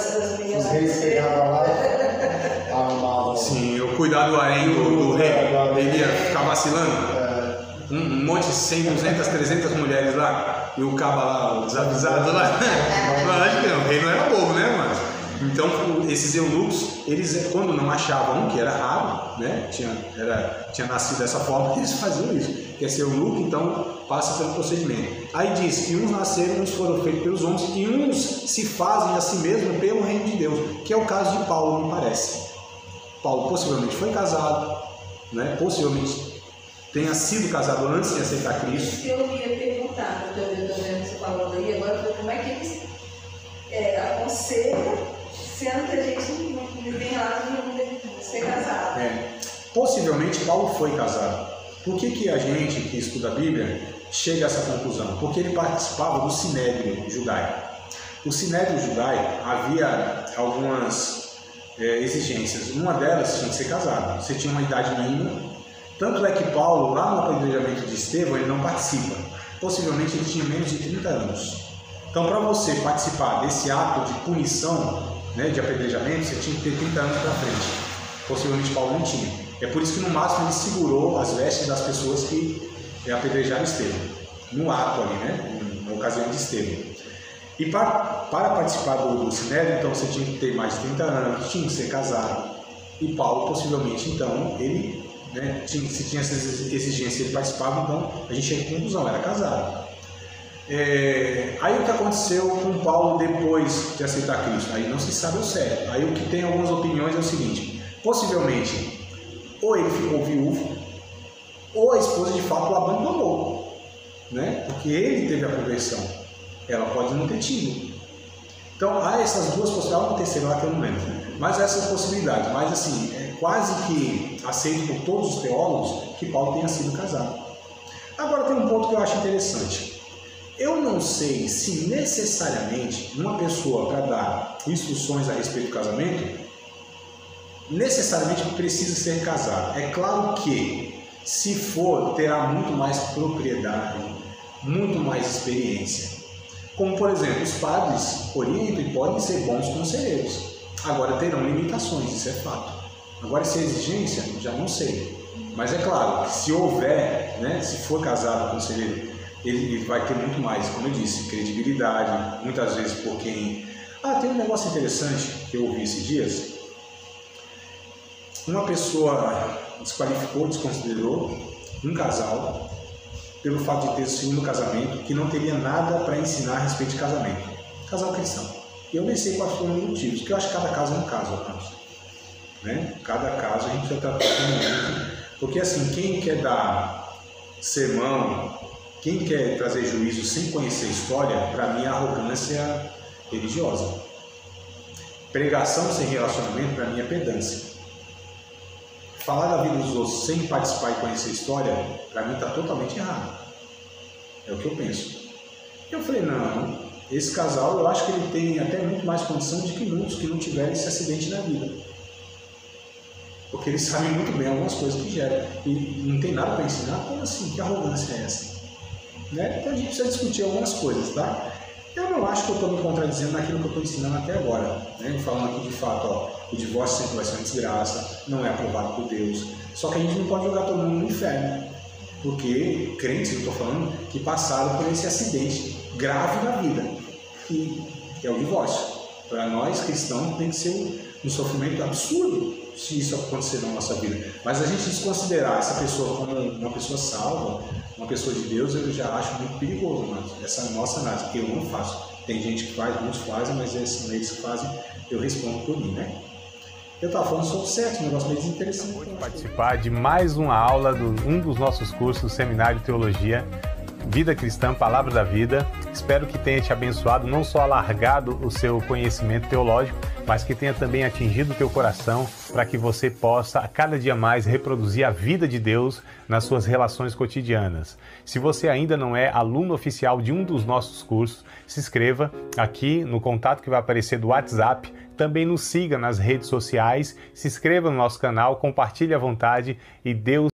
Os reis pegavam lá e arrumavam. Sim, o cuidado do harém do rei, ele ia ficar vacilando. Um monte de 100, 200, 300 mulheres lá, e o caba lá, desavisado lá. Acho que não, o rei não era bobo, né, mano? Então, esses eunucos, eles, quando não achavam um, que era raro, né, tinha nascido dessa forma, eles faziam isso. Quer ser eunuco, então passa pelo procedimento. Aí diz que uns nasceram, uns foram feitos pelos homens, e uns se fazem a si mesmos pelo reino de Deus, que é o caso de Paulo, me parece. Paulo possivelmente foi casado, né, possivelmente tenha sido casado antes de aceitar Cristo. Isso que eu ia perguntar, também você falou aí, agora como é que eles aconselham, sendo que a gente não tem relato nenhum de ser casado. Possivelmente Paulo foi casado. Por que a gente que estuda a Bíblia chega a essa conclusão? Porque ele participava do Sinédrio judaico. O Sinédrio judaico havia algumas exigências. Uma delas tinha que ser casado. Você tinha uma idade mínima. Tanto é que Paulo, lá no apedrejamento de Estevão, ele não participa. Possivelmente ele tinha menos de 30 anos. Então, para você participar desse ato de punição, né, de apedrejamento, você tinha que ter 30 anos para frente. Possivelmente Paulo não tinha. É por isso que no máximo ele segurou as vestes das pessoas que apedrejaram Estevão. No ato ali, né, na ocasião de Estevão. E para participar do Sinédrio, então você tinha que ter mais de 30 anos, tinha que ser casado. E Paulo, possivelmente, então, ele, né, se tinha essa exigência, ele participava, então a gente chega à conclusão, era casado. Aí o que aconteceu com Paulo depois de aceitar Cristo? Aí não se sabe ao certo. Aí o que tem algumas opiniões é o seguinte: possivelmente, ou ele ficou viúvo, ou a esposa de fato o abandonou, né? Porque ele teve a conversão. Ela pode não ter tido. Então há essas duas possibilidades, uma terceira lá que eu não lembro, mas há essas possibilidades. Mas assim, é quase que aceito por todos os teólogos que Paulo tenha sido casado. Agora tem um ponto que eu acho interessante. Eu não sei se necessariamente uma pessoa, para dar instruções a respeito do casamento, necessariamente precisa ser casado. É claro que, se for, terá muito mais propriedade, muito mais experiência. Como, por exemplo, os padres orientam e podem ser bons conselheiros. Agora terão limitações, isso é fato. Agora, se é exigência, já não sei. Mas é claro que se houver, né, se for casado conselheiro, ele vai ter muito mais, como eu disse, credibilidade, muitas vezes por quem... tem um negócio interessante que eu ouvi esses dias. Uma pessoa desqualificou, desconsiderou um casal pelo fato de ter o segundo casamento, que não teria nada para ensinar a respeito de casamento. Casal cristão. E eu nem sei quais foram os motivos, porque eu acho que cada caso é um caso, né? Cada caso a gente vai tratar como porque assim, quem quer dar sermão, quem quer trazer juízo sem conhecer a história, para mim é arrogância religiosa. Pregação sem relacionamento, para mim é pedância. Falar da vida dos outros sem participar e conhecer a história, para mim está totalmente errado. É o que eu penso. Eu falei, não, esse casal eu acho que ele tem até muito mais condição de que muitos que não tiveram esse acidente na vida. Porque eles sabem muito bem algumas coisas que geram. E não tem nada para ensinar, como assim? Que arrogância é essa? Né? Então a gente precisa discutir algumas coisas, tá? Eu não acho que eu estou me contradizendo naquilo que eu estou ensinando até agora, né? Falando aqui de fato, o divórcio sempre vai ser uma desgraça, não é aprovado por Deus. Só que a gente não pode jogar todo mundo no inferno, porque crentes, eu estou falando, que passaram por esse acidente grave na vida, que é o divórcio. Para nós cristãos tem que ser um sofrimento absurdo se isso acontecer na nossa vida. Mas a gente desconsiderar essa pessoa como uma pessoa salva, uma pessoa de Deus, eu já acho muito perigoso, mas essa nossa análise, que eu não faço. Tem gente que faz, muitos fazem, mas são eles que fazem, eu respondo por mim, né? Eu estava falando sobre sexo, um negócio meio interessante. Vou participar de mais uma aula de um dos nossos cursos, Seminário de Teologia, Vida Cristã, Palavra da Vida. Espero que tenha te abençoado, não só alargado o seu conhecimento teológico, mas que tenha também atingido o teu coração para que você possa, a cada dia mais, reproduzir a vida de Deus nas suas relações cotidianas. Se você ainda não é aluno oficial de um dos nossos cursos, se inscreva aqui no contato que vai aparecer do WhatsApp. Também nos siga nas redes sociais, se inscreva no nosso canal, compartilhe à vontade e Deus